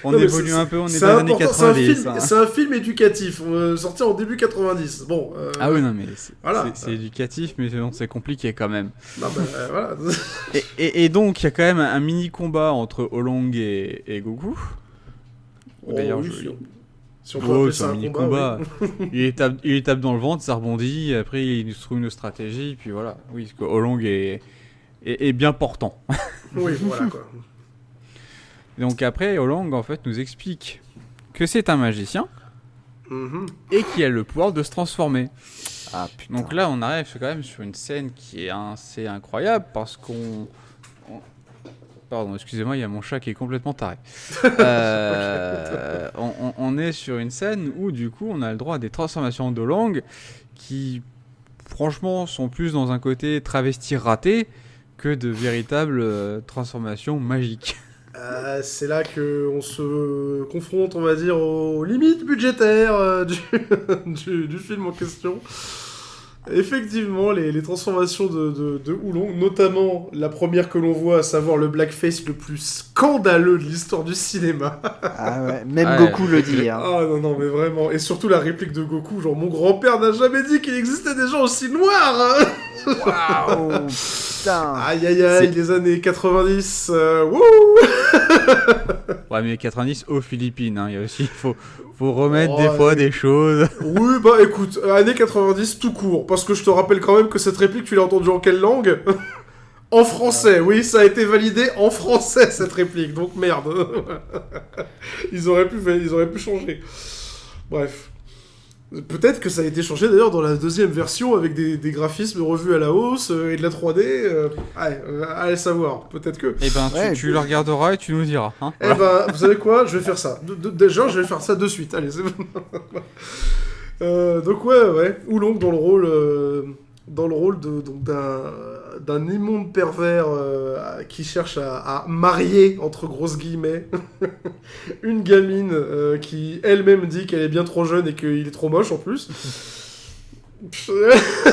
On évolue un peu, on est dans les années 90.
C'est un film éducatif, sorti en début 90. Bon.
Ah oui, non mais c'est
éducatif,
mais c'est compliqué quand même.
Non, voilà.
et donc il y a quand même un mini combat entre Olong et Goku. D'ailleurs,
si on peut appeler ça
un mini combat. Oui. il tape dans le ventre, ça rebondit, après il trouve une stratégie, puis voilà. Oui, parce que Olong est bien portant.
Oui, voilà quoi.
Donc après, Olong en fait nous explique que c'est un magicien et qui a le pouvoir de se transformer.
Ah putain.
Donc là, on arrive quand même sur une scène qui est assez incroyable parce qu'on... Pardon, excusez-moi, il y a mon chat qui est complètement taré. On est sur une scène où, du coup, on a le droit à des transformations d'Olong qui, franchement, sont plus dans un côté travesti raté que de véritables transformations magiques.
C'est là qu'on se confronte, on va dire, aux limites budgétaires du film en question. Effectivement, les transformations de Oolong, notamment la première que l'on voit, à savoir le blackface le plus scandaleux de l'histoire du cinéma.
Ah ouais, même Goku le dit. Hein.
Ah non, mais vraiment. Et surtout la réplique de Goku, genre, mon grand-père n'a jamais dit qu'il existait des gens aussi noirs.
Waouh, putain.
Aïe, les années 90, wouh.
Ouais, mais 90 aux Philippines, il y a aussi, faut remettre des fois des choses.
Oui, bah écoute, années 90 tout court, parce que je te rappelle quand même que cette réplique, tu l'as entendue en quelle langue? En français, oui, ça a été validé en français, cette réplique, donc merde. Ils auraient pu changer. Bref. Peut-être que ça a été changé d'ailleurs dans la deuxième version avec des graphismes revus à la hausse et de la 3D. Allez savoir, peut-être que.
Eh ben, tu le regarderas et tu nous diras. Hein,
voilà. Eh ben, vous savez quoi? Je vais faire ça. Déjà, je vais faire ça de suite. Allez, c'est bon. Donc ouais. Oolong dans le rôle d'un immonde pervers qui cherche à marier, entre grosses guillemets, une gamine qui elle-même dit qu'elle est bien trop jeune et qu'il est trop moche en plus.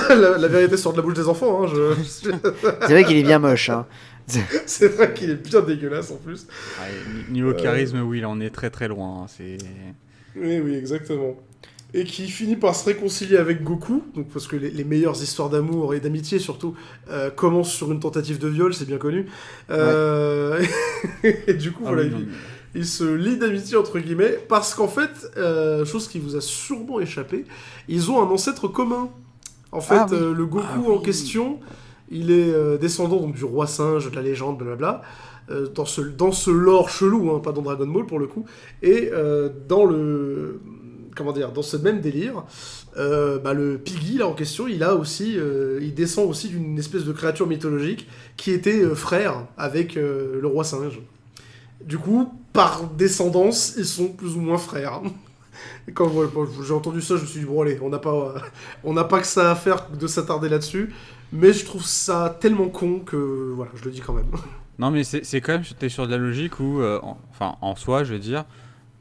la vérité sort de la bouche des enfants. Hein,
C'est vrai qu'il est bien moche. Hein.
C'est vrai qu'il est bien dégueulasse en plus.
Niveau charisme, oui, il en est très très loin. Hein,
Oui, exactement. Et qui finit par se réconcilier avec Goku, donc parce que les meilleures histoires d'amour et d'amitié surtout commencent sur une tentative de viol, c'est bien connu. Et du coup, il se lie d'amitié entre guillemets, parce qu'en fait, chose qui vous a sûrement échappé, ils ont un ancêtre commun. En fait, le Goku en question, il est descendant donc, du roi singe, de la légende, blablabla. Dans ce lore chelou, hein, pas dans Dragon Ball pour le coup, et dans ce même délire, le Piggy là en question, il descend aussi d'une espèce de créature mythologique qui était frère avec le roi singe. Du coup, par descendance, ils sont plus ou moins frères. Et quand j'ai entendu ça, je me suis dit bon allez, on n'a pas que ça à faire de s'attarder là-dessus, mais je trouve ça tellement con que voilà, je le dis quand même.
Non mais c'est quand même, t'es sur de la logique où, en soi, je veux dire,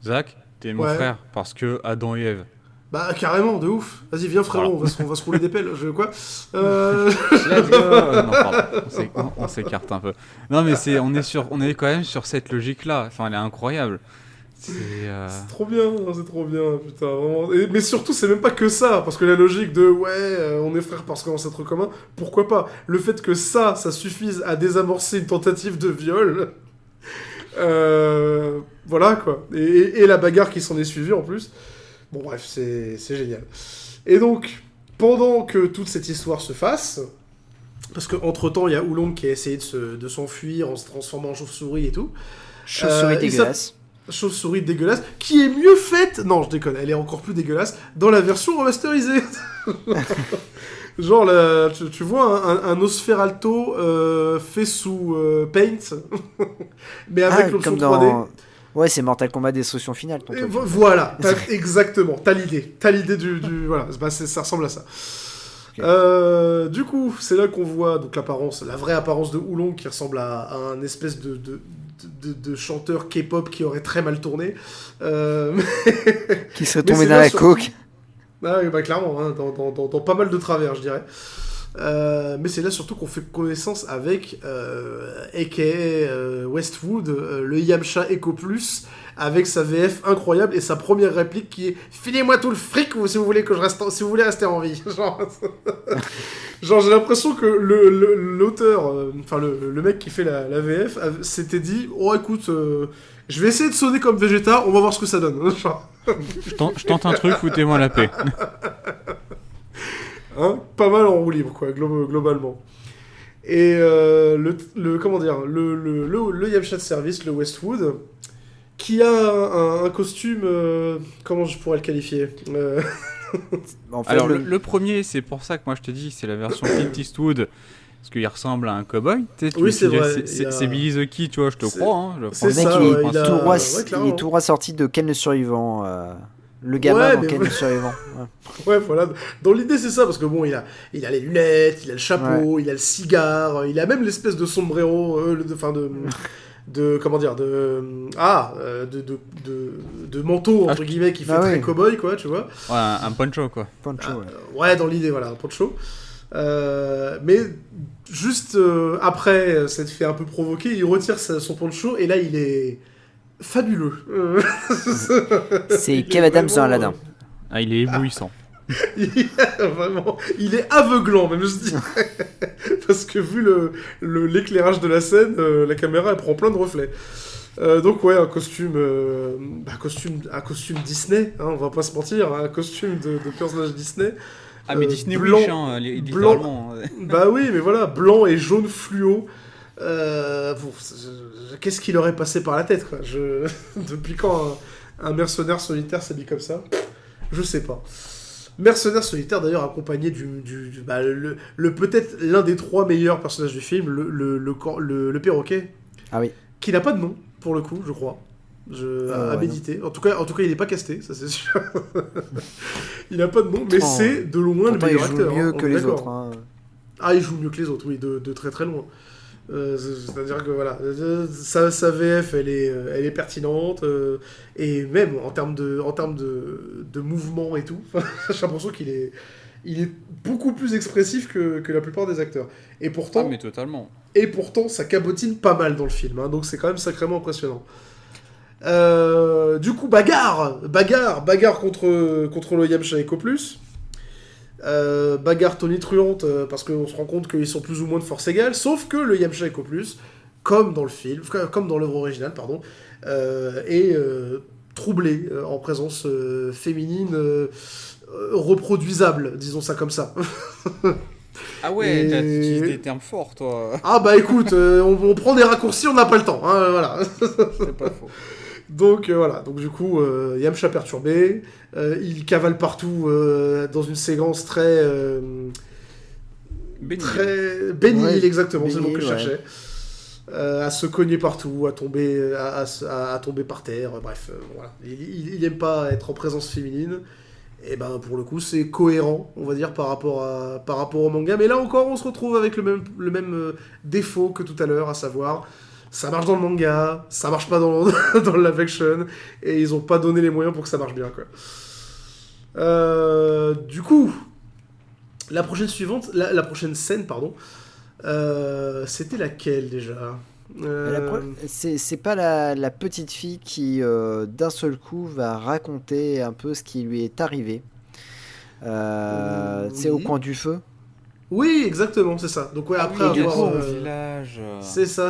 Zach, t'es mon frère, parce que Adam et Ève.
Bah carrément, de ouf. Vas-y, viens frérot,
voilà.
on va se rouler des pelles. Quoi
Non, pardon, on s'écarte un peu. Non mais on est quand même sur cette logique-là. Enfin, elle est incroyable.
C'est trop bien, putain, vraiment. Mais surtout, c'est même pas que ça, parce que la logique de on est frères parce qu'on a ancêtre commun, pourquoi pas? Le fait que ça suffise à désamorcer une tentative de viol, voilà quoi. Et la bagarre qui s'en est suivie en plus. Bon, bref, c'est génial. Et donc, pendant que toute cette histoire se fasse, parce qu'entre-temps, il y a Oolong qui a essayé de s'enfuir en se transformant en chauve-souris et tout.
Chauve-souris dégueulasse.
Chauve-souris dégueulasse, qui est mieux faite, non je déconne, elle est encore plus dégueulasse, dans la version remasterisée. Genre, tu vois un Nosferalto fait sous Paint, mais avec l'option 3D.
Ouais, c'est Mortal Kombat Destruction Finale.
Voilà, exactement, t'as l'idée du voilà, ça ressemble à ça. Okay. Du coup, c'est là qu'on voit donc la vraie apparence de Oolong qui ressemble à un espèce de chanteur K-pop qui aurait très mal tourné.
Qui serait tombé dans la coke.
Ah oui, bah clairement, hein, dans pas mal de travers, je dirais. Mais c'est là surtout qu'on fait connaissance avec a.k.a. Westwood, le Yamcha Echo Plus, avec sa VF incroyable et sa première réplique qui est « Filez-moi tout le fric si vous voulez rester en vie ». Genre j'ai l'impression que l'auteur, le mec qui fait la VF s'était dit « Oh écoute, je vais essayer de sonner comme Vegeta, on va voir ce que ça donne ».
Je tente un truc, foutez-moi la paix.
Hein, pas mal en roue libre, quoi, globalement. Et comment dire, le Yamcha de service, le Westwood, qui a un costume, comment je pourrais le qualifier
en fait,
alors le premier, c'est pour ça que moi je te dis, c'est la version Clint Eastwood, parce qu'il ressemble à un cowboy.
Oui, c'est vrai.
C'est Billy the Kid, tu vois, je te crois. Hein,
c'est ça, il est tout droit sorti de Ken le Survivant. Le gamin
Ouais,
dans
mais
Ken le survivant. Ouais.
Ouais, voilà. Dans l'idée, c'est ça, parce que bon, il a les lunettes, il a le chapeau, il a le cigare, il a même l'espèce de sombrero, comment dire, de manteau, entre guillemets, qui fait très cow-boy, quoi, tu vois.
Ouais, un poncho, quoi.
Poncho,
Ouais, dans l'idée, voilà, un poncho. Mais juste après s'être fait un peu provoquer, il retire son poncho, et là, il est fabuleux.
C'est Kev Adams dans Aladdin.
Ah, il est éblouissant.
Vraiment, il est aveuglant, même je dis. Parce que vu l'éclairage de la scène, la caméra elle prend plein de reflets. Donc ouais, un costume Disney, hein, on va pas se mentir, un costume de personnage Disney.
Ah mais Disney
blanc,
Wish, hein, littéralement.
Bah oui, mais voilà, blanc et jaune fluo. Qu'est-ce qui leur est passé par la tête, quoi. Depuis quand un mercenaire solitaire s'habille comme ça? Je sais pas. Mercenaire solitaire d'ailleurs accompagné le peut-être l'un des 3 meilleurs personnages du film, le perroquet.
Ah oui.
Qui n'a pas de nom pour le coup, je crois. À méditer. En tout cas, il n'est pas casté, ça c'est sûr. Il n'a pas de nom, mais c'est de loin le meilleur acteur.
Il joue mieux que les autres. Hein.
Ah, il joue mieux que les autres, oui, de très très loin. C'est-à-dire que voilà, sa VF elle est pertinente et même en termes de mouvement et tout, j'ai l'impression qu'il est beaucoup plus expressif que la plupart des acteurs. Et pourtant,
mais totalement.
Et pourtant, ça cabotine pas mal dans le film, hein, donc c'est quand même sacrément impressionnant. Du coup, bagarre contre le Yamcha Eco Plus. Bagarre tonitruante parce qu'on se rend compte qu'ils sont plus ou moins de force égale, sauf que le Yamcha Eco Plus, comme dans le film, comme dans l'œuvre originale, pardon, est troublé en présence féminine reproduisable, disons ça comme ça.
Ah ouais, t'as utilisé des termes forts, toi.
Ah bah écoute, on prend des raccourcis, on n'a pas le temps, hein, voilà.
C'est pas faux.
Donc voilà, donc du coup, Yamcha perturbé, il cavale partout dans une séquence très bénigne, exactement, c'est le mot que je cherchais. À se cogner partout, à tomber par terre, bref, voilà. Il aime pas être en présence féminine. Et ben pour le coup c'est cohérent, on va dire, par rapport au manga. Mais là encore on se retrouve avec le même défaut que tout à l'heure, à savoir ça marche dans le manga, ça marche pas dans le live action, et ils ont pas donné les moyens pour que ça marche bien, quoi. Du coup, la prochaine scène, pardon, c'était laquelle déjà?
C'est pas la petite fille qui d'un seul coup va raconter un peu ce qui lui est arrivé. C'est au coin du feu.
Oui, exactement, c'est ça. Donc ouais, après avoir
au village.
C'est ça.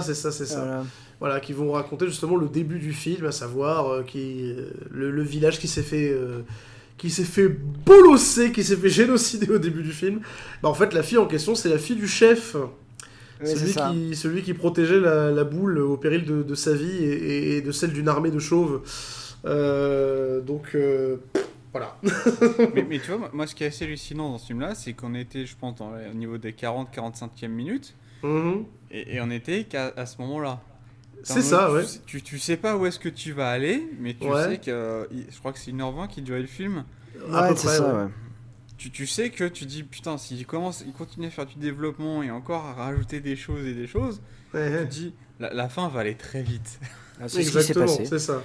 Voilà, qui vont raconter justement le début du film, à savoir le village qui s'est fait bolosser, qui s'est fait génocider au début du film. Bah en fait, la fille en question, c'est la fille du chef. Oui, celui qui protégeait la boule au péril de sa vie et de celle d'une armée de chauves. Voilà.
mais tu vois, moi ce qui est assez hallucinant dans ce film-là, c'est qu'on était, je pense, au niveau des 40-45e minutes, et on était qu'à ce moment-là.
C'est ça, ouais.
Tu sais pas où est-ce que tu vas aller, mais tu sais que je crois que c'est 1h20 qui durait le film.
À peu près, ouais.
Tu sais que tu dis, putain, s'il continue à faire du développement et encore à rajouter des choses, tu te dis, la fin va aller très vite.
C'est exactement, ce qui s'est
passé. C'est ça.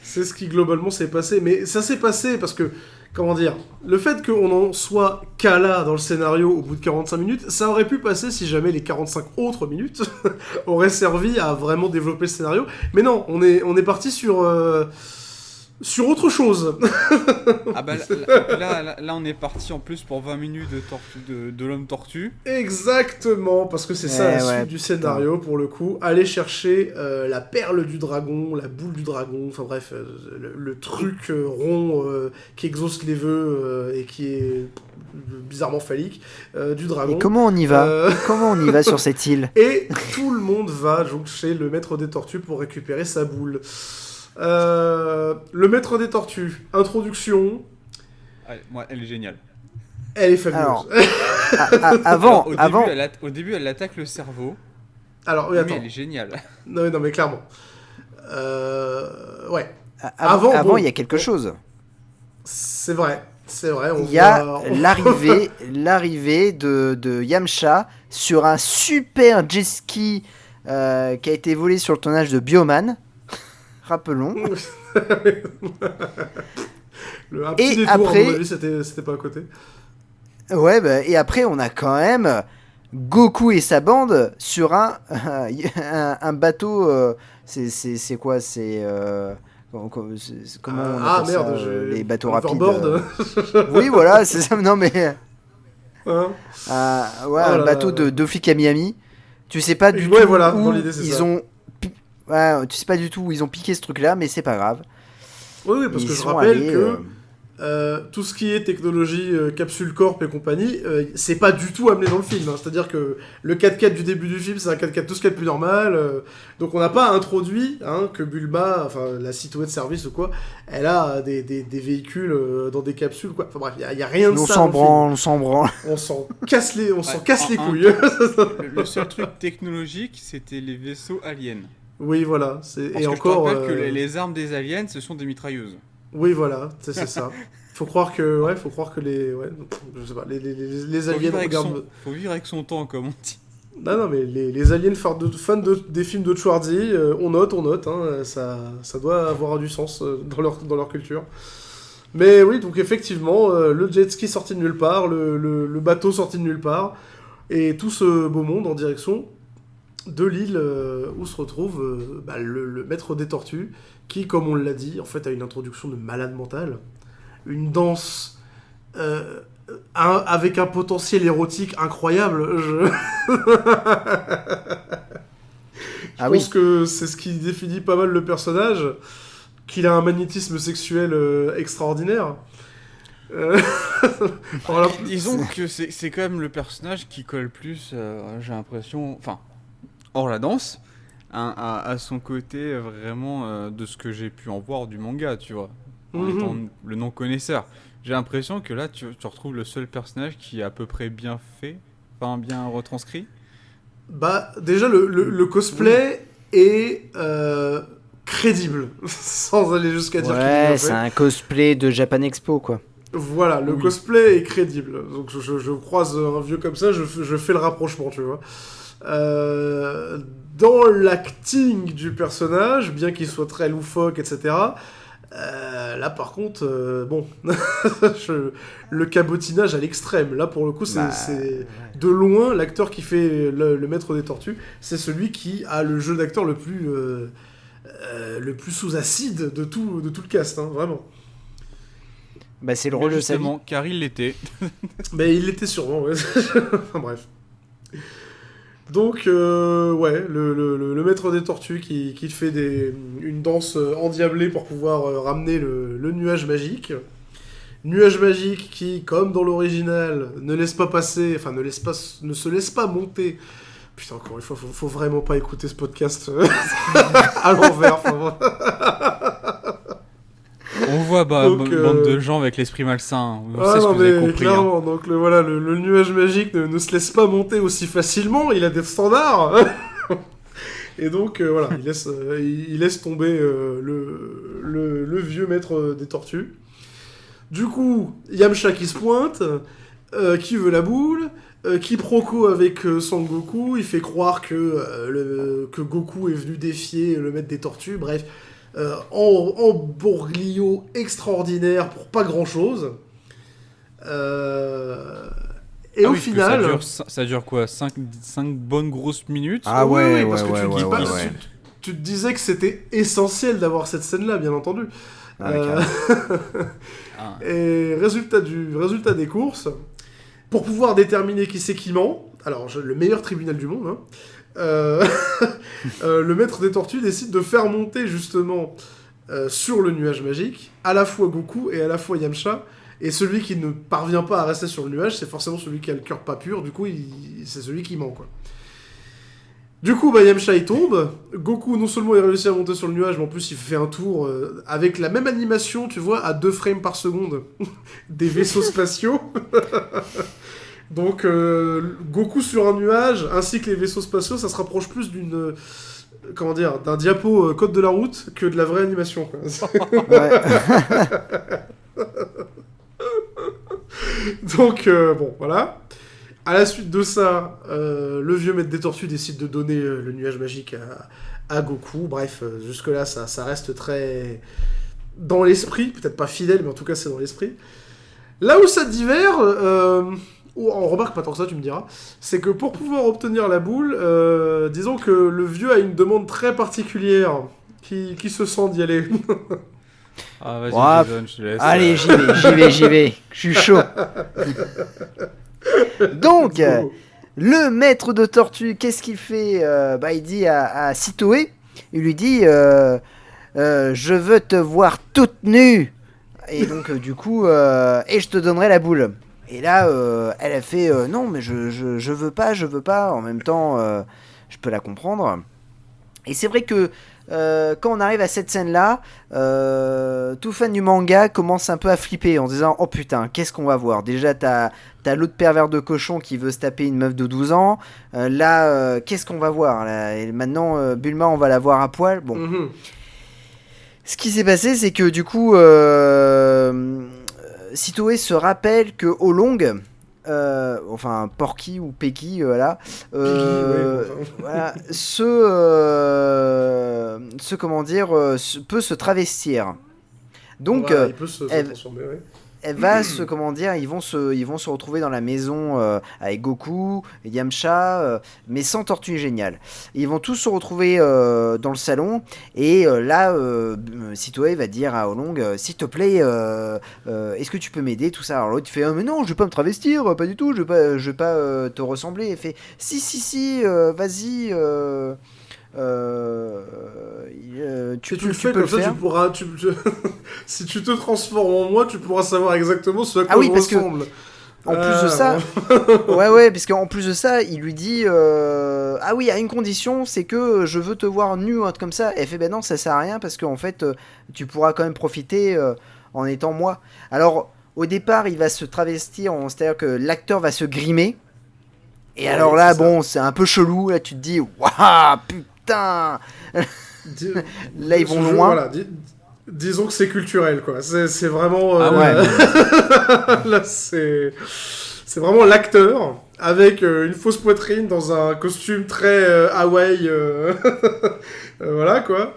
C'est ce qui globalement s'est passé. Mais ça s'est passé parce que, comment dire, le fait qu'on en soit qu'à là dans le scénario au bout de 45 minutes, ça aurait pu passer si jamais les 45 autres minutes auraient servi à vraiment développer le scénario. Mais non, on est parti sur autre chose.
Ah bah là on est parti en plus pour 20 minutes de l'homme tortue.
Exactement, parce que c'est ça la suite du scénario pour le coup. Aller chercher la perle du dragon, la boule du dragon, enfin bref, le truc rond qui exauce les vœux et qui est bizarrement phallique du dragon.
Et comment on y va Comment on y va sur cette île?
Et tout le monde va donc chez le maître des tortues pour récupérer sa boule. Le maître des tortues, introduction.
Moi, elle est géniale.
Elle est fabuleuse.
Alors,
au début, elle attaque le cerveau.
Alors, oui, attends.
Mais elle est géniale.
Non, mais clairement. Ouais.
Avant, il y a quelque chose.
C'est vrai.
Il y a l'arrivée de Yamcha sur un super jet ski qui a été volé sur le tournage de Bioman. Rappelons.
Un petit détour, après... à mon avis, c'était pas à côté.
Ouais, bah, et après, on a quand même Goku et sa bande sur un bateau. C'est quoi? Comment on appelle ça, les bateaux rapides Oui, voilà, c'est ça. Non, mais. Un bateau de Dofik Miami. Tu sais pas du tout
voilà,
où
ils
ça. Tu sais pas du tout où ils ont piqué ce truc-là, mais c'est pas grave.
Oui, parce que je rappelle que tout ce qui est technologie Capsule Corp et compagnie, c'est pas du tout amené dans le film. Hein. C'est-à-dire que le 4x4 du début du film, c'est un 4x4 tout ce qu'il y a de plus normal. Donc on n'a pas introduit que Bulma, enfin la citoyenne de service ou quoi, elle a des véhicules dans des capsules, quoi. Enfin bref, il y a rien de ça.
On s'en branle.
On s'en casse les couilles.
Le seul truc technologique, c'était les vaisseaux aliens.
Oui, voilà.
Et encore. Je te rappelle que les armes des aliens, ce sont des mitrailleuses.
Oui, voilà, c'est ça. Faut croire que je sais pas, les aliens regardent.
Faut vivre avec son temps, comme on dit.
Non, mais les aliens fans des films de Schwarzy, on note, hein, ça doit avoir du sens dans leur culture. Mais oui, donc effectivement, le jet ski sorti de nulle part, le bateau sorti de nulle part, et tout ce beau monde en direction de l'île où se retrouve le maître des tortues, qui, comme on l'a dit, en fait a une introduction de malade mental, une danse avec un potentiel érotique incroyable. Je pense que c'est ce qui définit pas mal le personnage, qu'il a un magnétisme sexuel extraordinaire.
Disons que c'est quand même le personnage qui colle plus, j'ai l'impression, enfin, hors la danse, à son côté vraiment de ce que j'ai pu en voir du manga, tu vois, en étant le non-connaisseur. J'ai l'impression que là, tu retrouves le seul personnage qui est à peu près bien fait, enfin bien retranscrit.
Bah, déjà, le cosplay est crédible, sans aller jusqu'à dire qu'il est bien fait.
C'est un cosplay de Japan Expo, quoi.
Voilà, le cosplay est crédible. Donc je croise un vieux comme ça, je fais le rapprochement, tu vois. Dans l'acting du personnage, bien qu'il soit très loufoque, etc., là par contre, le cabotinage à l'extrême. Là pour le coup, c'est de loin l'acteur qui fait le maître des tortues, c'est celui qui a le jeu d'acteur le plus sous-acide de tout le cast, hein, vraiment.
Bah, c'est le rôle de sa vie.
Car il l'était.
Mais il l'était sûrement, ouais. Enfin bref. Donc, le maître des tortues qui fait une danse endiablée pour pouvoir ramener le nuage magique. Nuage magique qui, comme dans l'original, ne se laisse pas monter. Putain, encore une fois, faut vraiment pas écouter ce podcast à l'envers.
On voit bande de gens avec l'esprit malsain. On sait ce que vous avez compris.
Clairement, donc le nuage magique ne se laisse pas monter aussi facilement. Il a des standards. Et donc il laisse tomber le vieux maître des tortues. Du coup, Yamcha qui se pointe, qui veut la boule, quiproquo avec Son Goku. Il fait croire que Goku est venu défier le maître des tortues. Bref. En bourglio extraordinaire pour pas grand chose. Et au final.
Ça dure quoi, 5 bonnes grosses minutes?
Ah ouais, parce que tu te disais que c'était essentiel d'avoir cette scène-là, bien entendu. Et résultat des courses, pour pouvoir déterminer qui c'est qui ment, alors le meilleur tribunal du monde, hein. Le maître des tortues décide de faire monter justement sur le nuage magique à la fois Goku et à la fois Yamcha, et celui qui ne parvient pas à rester sur le nuage, c'est forcément celui qui a le cœur pas pur, du coup c'est celui qui ment, quoi. Du coup Yamcha il tombe, Goku non seulement il réussit à monter sur le nuage, mais en plus il fait un tour avec la même animation, tu vois, à 2 frames par seconde des vaisseaux spatiaux. Donc, Goku sur un nuage, ainsi que les vaisseaux spatiaux, ça se rapproche plus d'un diapo code de la route que de la vraie animation, quoi. Donc, bon, voilà. À la suite de ça, le vieux maître des tortues décide de donner le nuage magique à Goku. Bref, jusque-là, ça reste très dans l'esprit. Peut-être pas fidèle, mais en tout cas, c'est dans l'esprit. Là où ça diffère, on remarque pas tant que ça, tu me diras, c'est que pour pouvoir obtenir la boule, disons que le vieux a une demande très particulière qui se sent d'y aller.
Ah, vas-y, Jason, je te laisse.
Allez, j'y vais. Je suis chaud. Donc, le maître de tortue, qu'est-ce qu'il fait? Il dit à Sitoé, il lui dit je veux te voir toute nue. Et donc, du coup, et je te donnerai la boule. Et là, elle a fait non, mais je veux pas. En même temps, je peux la comprendre. Et c'est vrai que quand on arrive à cette scène-là, tout fan du manga commence un peu à flipper en disant oh putain, qu'est-ce qu'on va voir? Déjà, t'as l'autre pervers de cochon qui veut se taper une meuf de 12 ans. Là, qu'est-ce qu'on va voir là? Et maintenant, Bulma, on va la voir à poil. Bon. Mm-hmm. Ce qui s'est passé, c'est que du coup, Sitoé se rappelle que Olong, enfin Porky ou Pecky, voilà, voilà comment dire, peut se travestir. Donc,
voilà, il peut se transformer, ouais.
Elle va comment dire, ils vont se retrouver dans la maison avec Goku, Yamcha, mais sans Tortue Géniale. Ils vont tous se retrouver dans le salon et là, Sitoé va dire à Olong, s'il te plaît, est-ce que tu peux m'aider, tout ça. Alors l'autre il fait, mais non, je vais pas me travestir, pas du tout, je vais pas te ressembler. Il fait, si, vas-y.
Tu le fais comme ça, tu pourras. Si tu te transformes en moi, tu pourras savoir exactement ce à quoi je ressemble.
En plus de ça, ouais, parce qu'en plus de ça, il lui dit ah oui, à une condition, c'est que je veux te voir nu ou un truc comme ça. Elle fait ben non, ça sert à rien parce qu'en fait, tu pourras quand même profiter en étant moi. Alors au départ, il va se travestir, c'est-à-dire que l'acteur va se grimer. Et ouais, alors là, bon, c'est un peu chelou. Là, tu te dis waouh, putain. Là, ils vont loin.
Voilà, disons que c'est culturel, quoi. C'est vraiment. Là, c'est vraiment l'acteur avec une fausse poitrine dans un costume très Hawaii. Voilà, quoi.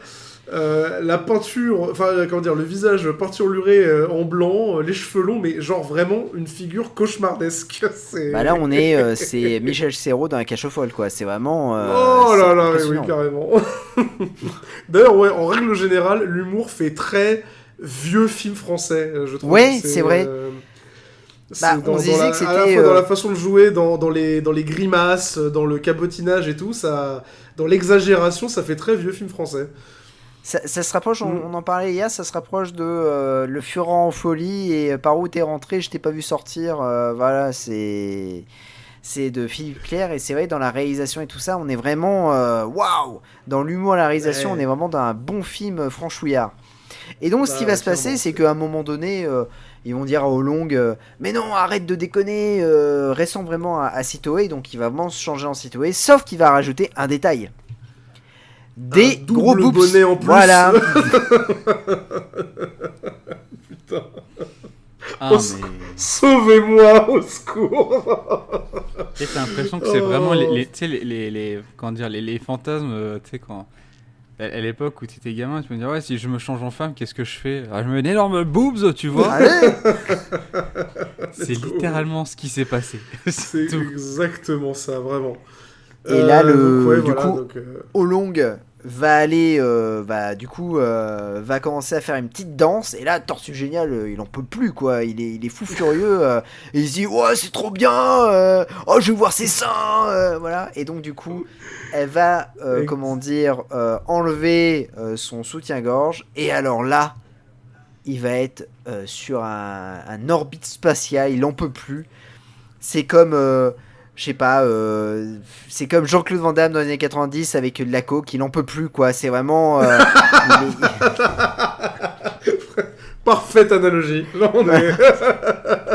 La peinture, enfin, comment dire, le visage peinturluré en blanc, les cheveux longs, mais genre vraiment une figure cauchemardesque.
Bah là, c'est Michel Serrault dans la cage aux folles, quoi. C'est vraiment.
Oh là là, oui, carrément. D'ailleurs, ouais, en règle générale, l'humour fait très vieux film français, je trouve.
Ouais, c'est vrai. On disait que c'était.
À la fois dans la façon de jouer, dans les grimaces, dans le cabotinage et tout, ça, dans l'exagération, ça fait très vieux film français.
Ça se rapproche, on en parlait hier, ça se rapproche de Le Furent en folie et Par où t'es rentré, je t'ai pas vu sortir. Voilà, c'est de Philippe Clair et c'est vrai, dans la réalisation et tout ça, on est vraiment waouh. Dans l'humour à la réalisation, on est vraiment dans un bon film franchouillard. Et donc, ce qui va se passer, c'est qu'à un moment donné, ils vont dire à Olong mais non, arrête de déconner, restons vraiment à Sitoé. Donc, il va vraiment se changer en Sitoé, sauf qu'il va rajouter un détail. Des gros boobs.
Bonnet en plus.
Voilà.
Putain.
Ah,
Sauvez-moi, au secours.
Et t'as l'impression que c'est vraiment les fantasmes, tu sais, quand à l'époque où t'étais gamin, tu me disais ouais, si je me change en femme, qu'est-ce que je fais? Je me mets une énorme boobs, tu vois.
Allez.
C'est littéralement ce qui s'est passé.
C'est exactement ça, vraiment.
Et là, Olong va aller, va commencer à faire une petite danse. Et là, Tortue Géniale, il en peut plus, quoi. Il est fou furieux. Et il se dit, ouais, c'est trop bien. Oh, je veux voir ses seins. Voilà. Et donc, du coup, elle va, enlever son soutien-gorge. Et alors là, il va être sur un orbite spatial. Il en peut plus. C'est comme... je sais pas, c'est comme Jean-Claude Van Damme dans les années 90 avec de la coke, il en peut plus, quoi. C'est vraiment.
Parfaite analogie. Là, on est...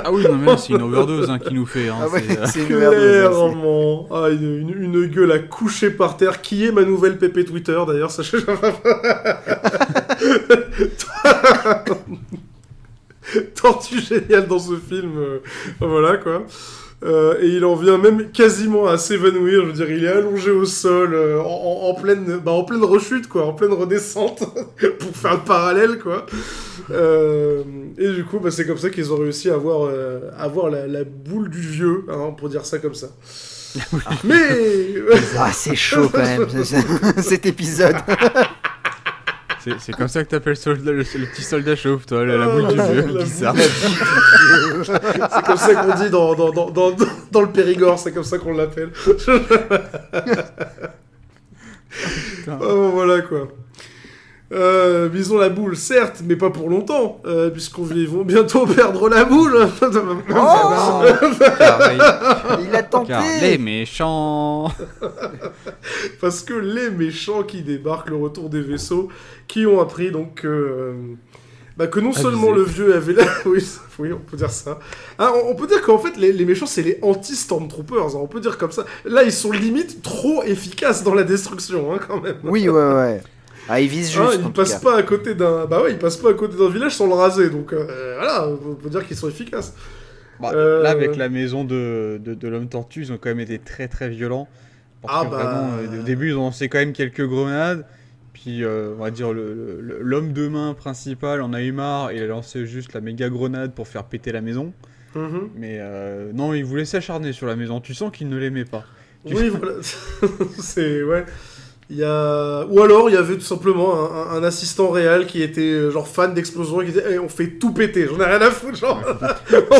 Ah oui, non, mais là, c'est une overdose qui nous fait.
Ah ouais, c'est une overdose.
Clairement. Ah, une gueule à coucher par terre. Qui est ma nouvelle pépé Twitter, d'ailleurs, sachez. tortue géniale dans ce film. Voilà, quoi. Et il en vient même quasiment à s'évanouir. Je veux dire, il est allongé au sol en pleine rechute, quoi, en pleine redescente, pour faire le parallèle, quoi. Et du coup, c'est comme ça qu'ils ont réussi à avoir la boule du vieux, hein, pour dire ça comme ça. Mais
c'est chaud quand même cet épisode.
C'est comme ça que t'appelles le petit soldat chauve, toi, la boule du vieux, bizarre.
C'est comme ça qu'on dit dans le Périgord, c'est comme ça qu'on l'appelle. Voilà, quoi. Ils ont la boule, certes, mais pas pour longtemps, puisqu'ils vont bientôt perdre la boule.
Il a tenté.
Car les méchants.
Parce que les méchants qui débarquent, le retour des vaisseaux, qui ont appris donc que non seulement le vieux avait oui, on peut dire ça. Ah, on peut dire qu'en fait les méchants c'est les anti-Stormtroopers, hein, on peut dire comme ça. Là ils sont limite trop efficaces dans la destruction, hein, quand même.
Oui, ouais. Ah, ils visent juste.
Ils passent pas à côté d'un. Ils passent pas à côté d'un village sans le raser, donc voilà, on peut dire qu'ils sont efficaces.
Là, avec la maison de l'homme tortue, ils ont quand même été très très violents. Parce que vraiment, au début, ils ont lancé quand même quelques grenades. Puis, on va dire, l'homme de main principal en a eu marre. Il a lancé juste la méga grenade pour faire péter la maison. Mm-hmm. Mais non, il voulait s'acharner sur la maison. Tu sens qu'il ne l'aimait pas.
Oui, voilà. C'est. Ouais. Ou alors il y avait tout simplement un assistant réel qui était genre fan d'explosion et qui disait on fait tout péter, j'en ai rien à foutre, genre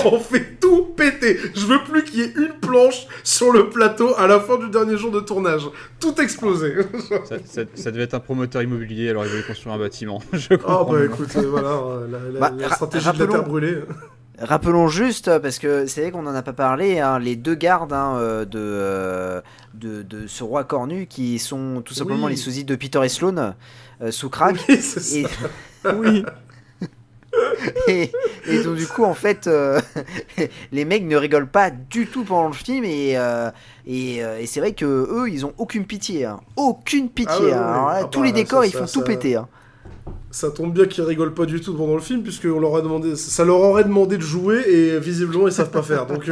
on fait tout péter, je veux plus qu'il y ait une planche sur le plateau à la fin du dernier jour de tournage, tout exploser.
Ça devait être un promoteur immobilier, alors il voulait construire un bâtiment. Je comprends.
Écoute, voilà, la stratégie de la terre brûlée.
Rappelons juste, parce que c'est vrai qu'on n'en a pas parlé, hein, les deux gardes de ce roi cornu qui sont tout simplement les sosies de Peter et Sloane sous crack.
Oui, c'est ça.
Oui. et donc du coup en fait les mecs ne rigolent pas du tout pendant le film et c'est vrai que eux ils ont aucune pitié, hein. Aucune pitié. Alors là, tous les décors ils font tout péter. Hein.
Ça tombe bien qu'ils rigolent pas du tout pendant le film, puisque ça leur aurait demandé de jouer, et visiblement ils savent pas faire. Donc,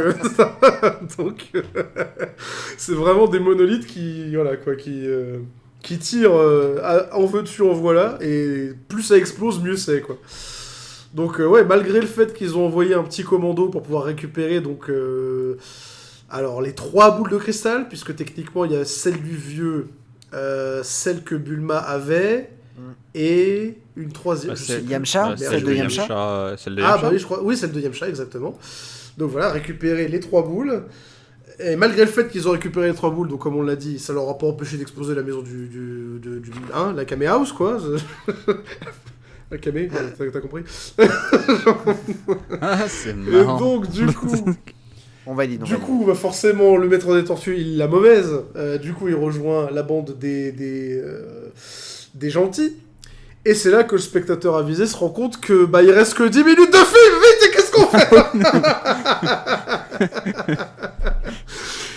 c'est vraiment des monolithes qui tirent en veux-tu, en voilà, et plus ça explose, mieux c'est, quoi. Donc, malgré le fait qu'ils ont envoyé un petit commando pour pouvoir récupérer, donc, alors, les 3 boules de cristal, puisque techniquement il y a celle du vieux, celle que Bulma avait, et une troisième.
Yamcha, celle de Yamcha.
Oui, je crois. Oui, celle de Yamcha, exactement. Donc voilà, récupérer les 3 boules. Et malgré le fait qu'ils ont récupéré les 3 boules, donc comme on l'a dit, ça leur a pas empêché d'exploser la maison la Kame House, quoi. La Kame, t'as compris.
C'est marrant.
Et donc, du coup.
On valide.
Du coup, forcément, le maître des tortues, il l'a mauvaise. Du coup, il rejoint la bande des gentils. Et c'est là que le spectateur avisé se rend compte que il reste que 10 minutes de film. Vite, qu'est-ce qu'on fait?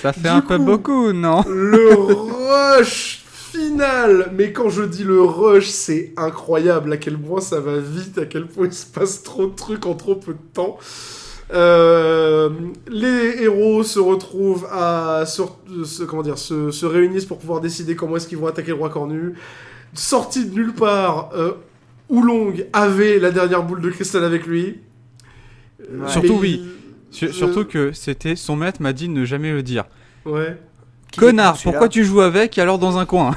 Ça fait un peu beaucoup, non?
Le rush final. Mais quand je dis le rush, c'est incroyable à quel point ça va vite, à quel point il se passe trop de trucs en trop peu de temps. Les héros se retrouvent se réunissent pour pouvoir décider comment est-ce qu'ils vont attaquer le roi cornu. Sorti de nulle part, Oolong avait la dernière boule de cristal avec lui.
Surtout surtout que c'était son maître m'a dit de ne jamais le dire.
Ouais.
Connard, pourquoi tu joues avec alors dans un coin?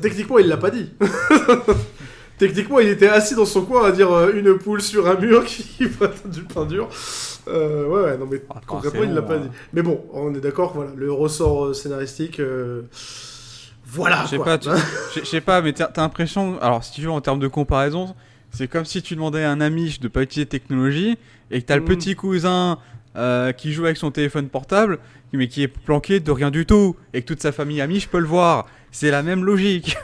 Techniquement, il l'a pas dit. Techniquement, il était assis dans son coin à dire une poule sur un mur qui va du pain dur. Non mais concrètement, il l'a pas dit. Mais bon, on est d'accord, voilà, le ressort scénaristique. Voilà.
Je sais pas, mais t'as l'impression. Alors, si tu veux, en termes de comparaison, c'est comme si tu demandais à un Amish de pas utiliser de technologie et que t'as le petit cousin qui joue avec son téléphone portable, mais qui est planqué de rien du tout et que toute sa famille Amish peut le voir. C'est la même logique.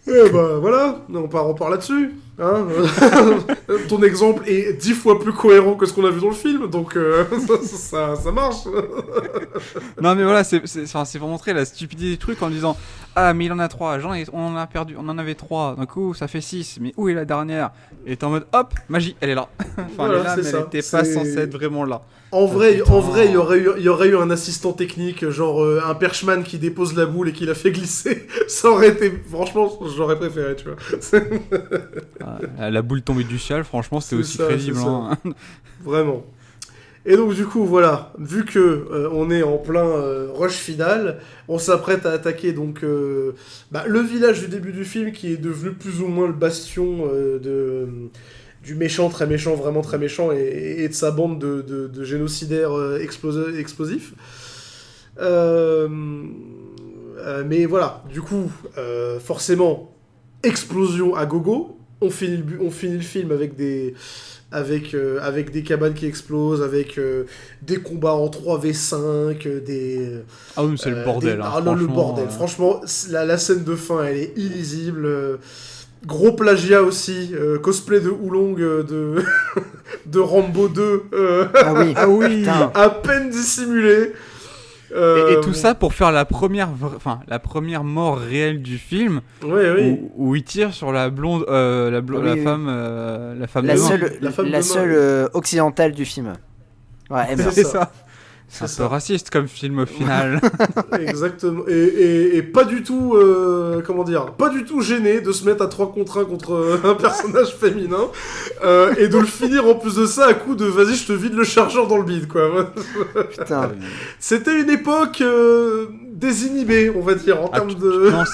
Voilà, on part là-dessus. Hein ton exemple est 10 fois plus cohérent que ce qu'on a vu dans le film, donc ça marche.
Non mais voilà, c'est pour montrer la stupidité du truc en disant ah mais il en a 3, on en avait 3, d'un coup ça fait 6, mais où est la dernière? Et t'es en mode hop, magie, elle est là. Enfin elle est là, mais elle était pas censée être vraiment là.
En vrai, il y aurait eu un assistant technique, genre un perchman qui dépose la boule et qui la fait glisser. Ça aurait été, franchement, j'aurais préféré, tu vois.
La boule tombée du ciel, franchement, c'était aussi crédible. Hein.
Vraiment. Et donc du coup, voilà, vu que on est en plein rush final, on s'apprête à attaquer donc le village du début du film qui est devenu plus ou moins le bastion du méchant, très méchant, vraiment très méchant, et de sa bande de génocidaires explosifs. Mais voilà, du coup, forcément, explosion à gogo. On finit le film avec des cabanes qui explosent, avec des combats en 3v5, des...
Ah oui, c'est le bordel.
Ah non, le bordel. Franchement, la scène de fin, elle est illisible. Gros plagiat aussi, cosplay de Oolong de Rambo 2.
Ah oui.
À peine dissimulé.
Et tout ça pour faire la première mort réelle du film, où il tire sur la blonde, la femme
la seule occidentale du film. Ouais,
c'est ça. C'est un peu raciste comme film au final.
Exactement. Et pas du tout, pas du tout gêné de se mettre à 3 contre 1 contre un personnage féminin et de le finir en plus de ça à coup de vas-y, je te vide le chargeur dans le bide, quoi.
Putain.
C'était une époque désinhibée, on va dire, en termes de...
Non,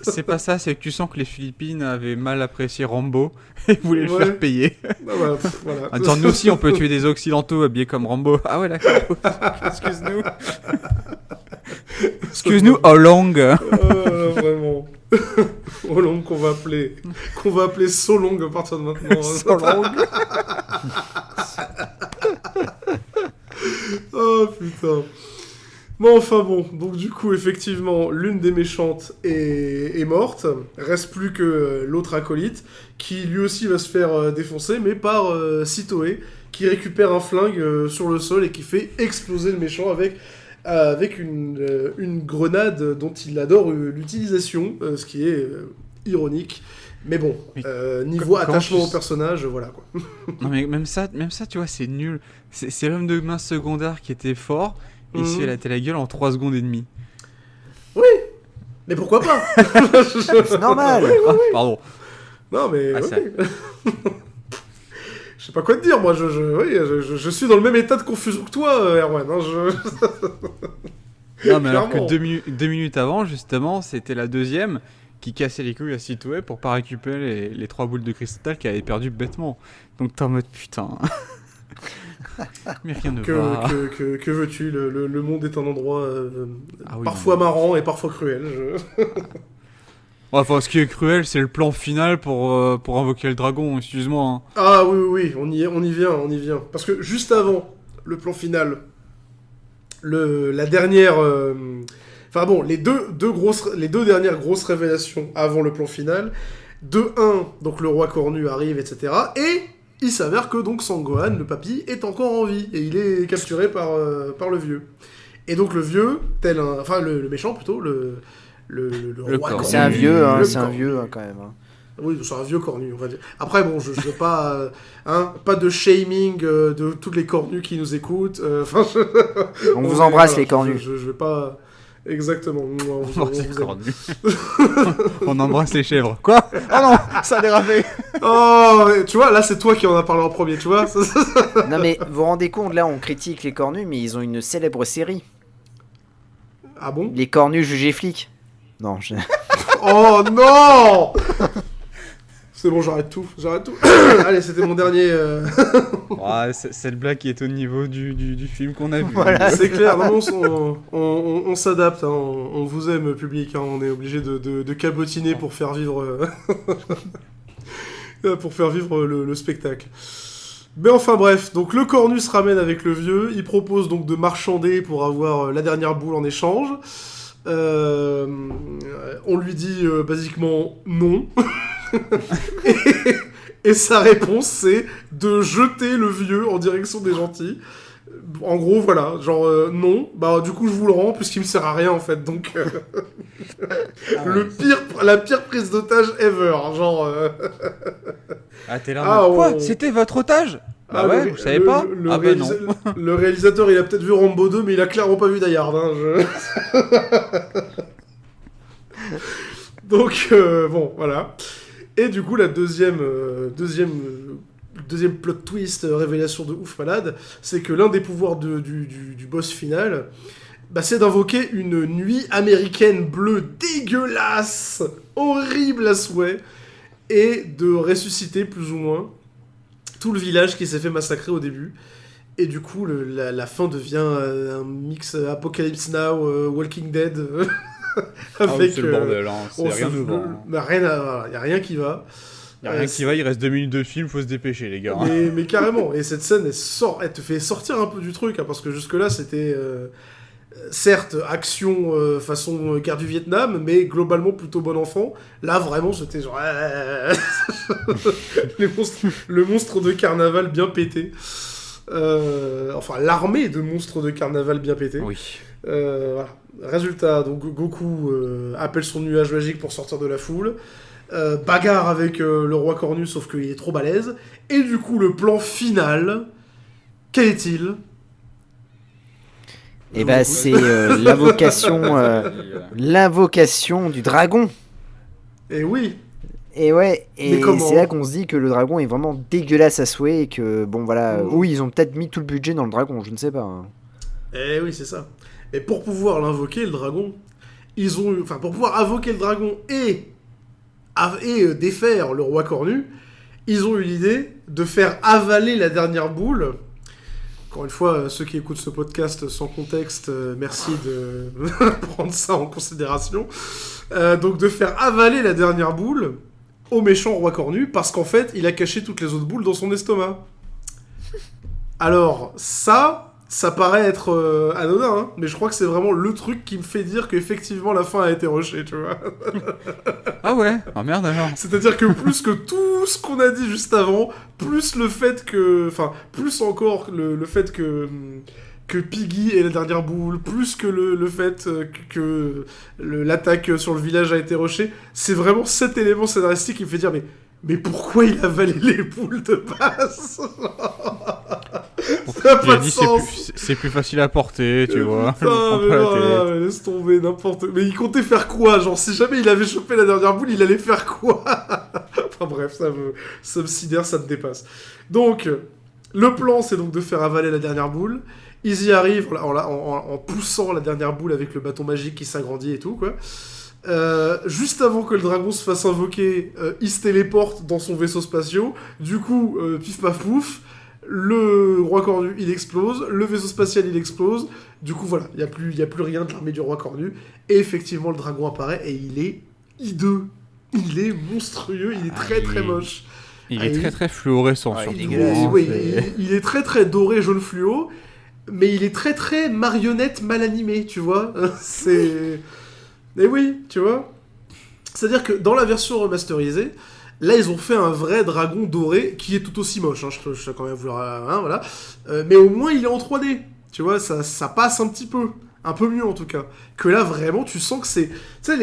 c'est pas ça, c'est que tu sens que les Philippines avaient mal apprécié Rambo et voulaient le faire payer.
Voilà.
En disant, nous aussi, on peut tuer des Occidentaux habillés comme Rambo. Ah ouais, d'accord. Excuse-nous. Excuse-nous, Oolong.
Vraiment. Oolong qu'on va appeler Solong à partir de maintenant.
Solong.
Oh putain. Bon, enfin bon, donc du coup, effectivement, l'une des méchantes est morte. Reste plus que l'autre acolyte, qui lui aussi va se faire défoncer, mais par Sitoé, qui récupère un flingue sur le sol et qui fait exploser le méchant avec une grenade dont il adore l'utilisation, ce qui est ironique. Mais bon, niveau attachement au personnage, voilà quoi.
Non mais même ça, tu vois, c'est nul. C'est l'homme de main secondaire qui était fort. Et il se fait la gueule en 3 secondes et demie.
Oui, mais pourquoi pas?
C'est normal.
Oui.
Pardon.
Non mais je sais pas quoi te dire, moi. Je suis dans le même état de confusion que toi, Erwan. Hein,
Non mais alors que 2 minutes avant, justement, c'était la deuxième qui cassait les couilles à Sitoé pour pas récupérer les 3 boules de cristal qu'elle avait perdu bêtement. Donc t'es en mode putain... Mais rien ne va.
Que veux-tu, le monde est un endroit parfois marrant et parfois cruel.
Enfin, ce qui est cruel, c'est le plan final pour invoquer le dragon, excuse-moi. Hein.
Ah oui, on y vient. Parce que juste avant le plan final, la dernière... les deux dernières grosses révélations avant le plan final. De 1, donc le roi cornu arrive, etc. Et... il s'avère que donc Sangohan, le papy, est encore en vie et il est capturé par le vieux. Et donc le vieux, le méchant plutôt, le roi cornu.
C'est un vieux, quand même. Hein.
Oui, c'est un vieux cornu, on va dire. Après, bon, je veux pas, pas de shaming de toutes les cornus qui nous écoutent.
On vous embrasse les cornus.
Je vais pas. Exactement.
On embrasse les chèvres. Quoi? Oh non, ça a dérapé.
Oh, tu vois, là c'est toi qui en as parlé en premier, tu vois.
Non mais vous vous rendez compte, là on critique les cornus, mais ils ont une célèbre série.
Ah bon?
Les cornus jugés flics. Non,
Oh non. C'est bon, j'arrête tout. Allez, c'était mon dernier...
Ouais, c'est le blague qui est au niveau du film qu'on a vu.
Voilà,
c'est clair, non, on s'adapte, hein, on vous aime, public, hein, on est obligé de cabotiner pour faire vivre, le spectacle. Mais enfin bref, donc le cornu se ramène avec le vieux, il propose donc de marchander pour avoir la dernière boule en échange. On lui dit basiquement non. Et sa réponse, c'est de jeter le vieux en direction des gentils. En gros, voilà, genre, non, bah du coup je vous le rends puisqu'il me sert à rien en fait, donc la pire prise d'otage ever, genre...
Ah, t'es là, quoi, c'était votre otage? Bah ouais, vous savez pas? Ah bah non.
Le réalisateur, il a peut-être vu Rambo 2, mais il a clairement pas vu Die Hard, hein, Donc, bon, voilà. Et du coup, la deuxième plot twist, révélation de ouf malade, c'est que l'un des pouvoirs du boss final, bah, c'est d'invoquer une nuit américaine bleue dégueulasse, horrible à souhait, et de ressusciter plus ou moins tout le village qui s'est fait massacrer au début. Et du coup, la fin devient un mix Apocalypse Now, Walking Dead...
Avec, c'est le bordel, hein. C'est rien de nouveau.
Il n'y a rien qui va.
Il reste 2 minutes de film, faut se dépêcher, les gars.
Mais carrément, et cette scène, elle te fait sortir un peu du truc, hein, parce que jusque-là, c'était certes action façon guerre du Vietnam, mais globalement plutôt bon enfant. Là, vraiment, c'était genre... le monstre de carnaval bien pété. Enfin, l'armée de monstres de carnaval bien pété.
Oui.
Voilà. Résultat, donc Goku appelle son nuage magique pour sortir de la foule, bagarre avec le roi cornu, sauf qu'il est trop balèze, et du coup le plan final, quel est-il?
Eh ben c'est l'invocation du dragon.
Et oui.
Et ouais, et c'est là qu'on se dit que le dragon est vraiment dégueulasse à souhait et que bon voilà, oui ils ont peut-être mis tout le budget dans le dragon, je ne sais pas. Hein.
Eh oui, c'est ça. Et pour pouvoir l'invoquer, le dragon, pour pouvoir invoquer le dragon et défaire le roi cornu, ils ont eu l'idée de faire avaler la dernière boule. Encore une fois, ceux qui écoutent ce podcast sans contexte, merci de prendre ça en considération. Donc de faire avaler la dernière boule au méchant roi cornu, parce qu'en fait, il a caché toutes les autres boules dans son estomac. Alors, ça paraît être anodin, hein, mais je crois que c'est vraiment le truc qui me fait dire qu'effectivement la fin a été rushée, tu vois.
Ah ouais? Ah merde alors.
C'est-à-dire que plus que tout ce qu'on a dit juste avant, plus le fait que... Enfin, plus encore le fait que Piggy est la dernière boule, plus que le fait que l'attaque sur le village a été rushée, c'est vraiment cet élément scénaristique qui me fait dire mais pourquoi il a avalé les boules de base? Ça n'a pas de sens.
C'est plus facile à porter, tu vois.
Putain, mais laisse tomber, n'importe... Mais il comptait faire quoi? Genre, si jamais il avait chopé la dernière boule, il allait faire quoi? Enfin bref, ça me sidère, ça me dépasse. Donc, le plan, c'est donc de faire avaler la dernière boule. Ils y arrivent en poussant la dernière boule avec le bâton magique qui s'agrandit et tout, quoi. Juste avant que le dragon se fasse invoquer, il se téléporte dans son vaisseau spatial. Du coup, pif paf pouf, le roi cornu il explose, le vaisseau spatial il explose. Du coup voilà, il y a plus rien de l'armée du roi cornu. Et effectivement le dragon apparaît et il est hideux, il est monstrueux, il est très très moche.
Il est très très fluorescent surtout.
Il est très très doré jaune fluo, mais il est très très marionnette mal animé, tu vois. C'est... Et oui, tu vois. C'est-à-dire que dans la version remasterisée, là, ils ont fait un vrai dragon doré qui est tout aussi moche. Hein, je quand même vouloir, hein, voilà. Mais au moins, il est en 3D. Tu vois, ça passe un petit peu. Un peu mieux, en tout cas. Que là, vraiment, tu sens que c'est... Tu sais,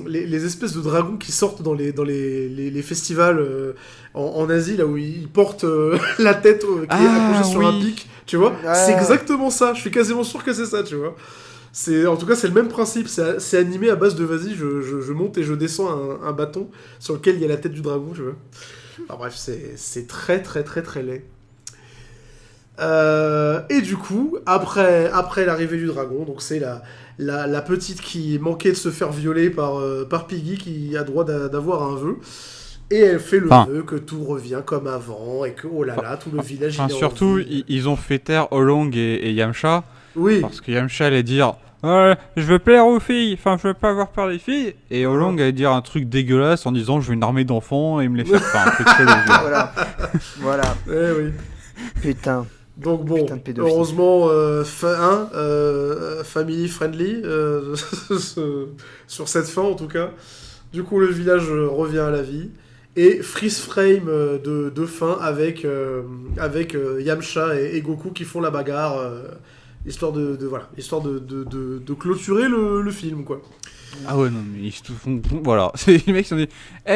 les espèces de dragons qui sortent dans les festivals en Asie, là où ils portent la tête qui est accrochée sur un pic. Tu vois, c'est exactement ça. Je suis quasiment sûr que c'est ça, tu vois. En tout cas, c'est le même principe. C'est animé à base de vas-y, je monte et je descends un bâton sur lequel il y a la tête du dragon, tu vois. Enfin bref, c'est très très très très laid. Et du coup, après l'arrivée du dragon, donc c'est la petite qui manquait de se faire violer par Piggy qui a droit d'avoir un vœu. Et elle fait le vœu que tout revient comme avant et que, oh là là, tout le village...
surtout, ils ont fait taire Olong et Yamcha.
Oui.
Parce que Yamcha allait dire je veux plaire aux filles, enfin je veux pas avoir peur des filles. Et Olong allait dire un truc dégueulasse en disant je veux une armée d'enfants et me les faire. Enfin, un truc très dégueulasse.
Voilà.
Eh oui.
Putain.
Donc bon, heureusement, family friendly sur cette fin en tout cas. Du coup, le village revient à la vie. et freeze frame de fin avec Yamcha et Goku qui font la bagarre, histoire de clôturer le film, quoi.
Ah ouais, non, mais ils se font. Voilà. Les mecs qui se sont dit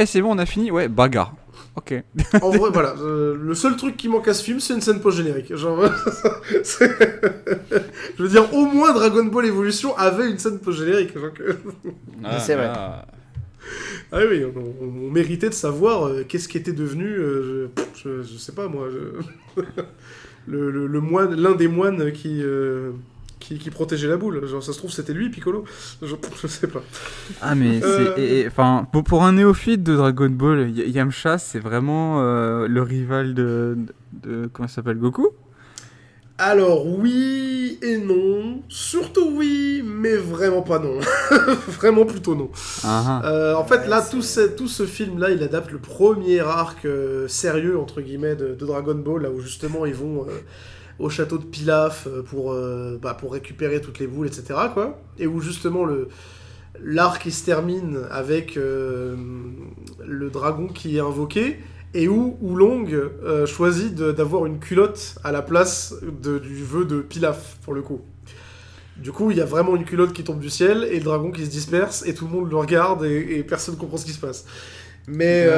c'est bon, on a fini. Ouais, bagarre. Ok.
En vrai, voilà. Le seul truc qui manque à ce film, c'est une scène post-générique. Genre, je veux dire, au moins Dragon Ball Evolution avait une scène post-générique.
C'est vrai.
Ah oui, on méritait de savoir qu'est-ce qui était devenu. Je sais pas, moi. Le moine, l'un des moines qui protégeait la boule. Genre, ça se trouve, c'était lui, Piccolo. Je sais pas.
Ah, mais enfin, pour un néophyte de Dragon Ball, Yamcha, c'est vraiment le rival de comment ça s'appelle, Goku?
Alors, oui et non. Surtout oui, mais vraiment pas non. Vraiment plutôt non. En fait, là, tout ce film-là, il adapte le premier arc sérieux, entre guillemets, de Dragon Ball, là où justement ils vont au château de Pilaf pour récupérer toutes les boules, etc., quoi. Et où justement l'arc il se termine avec le dragon qui est invoqué, et où Oolong choisit d'avoir une culotte à la place du vœu de Pilaf, pour le coup. Du coup, il y a vraiment une culotte qui tombe du ciel, et le dragon qui se disperse, et tout le monde le regarde, et personne ne comprend ce qui se passe. Mais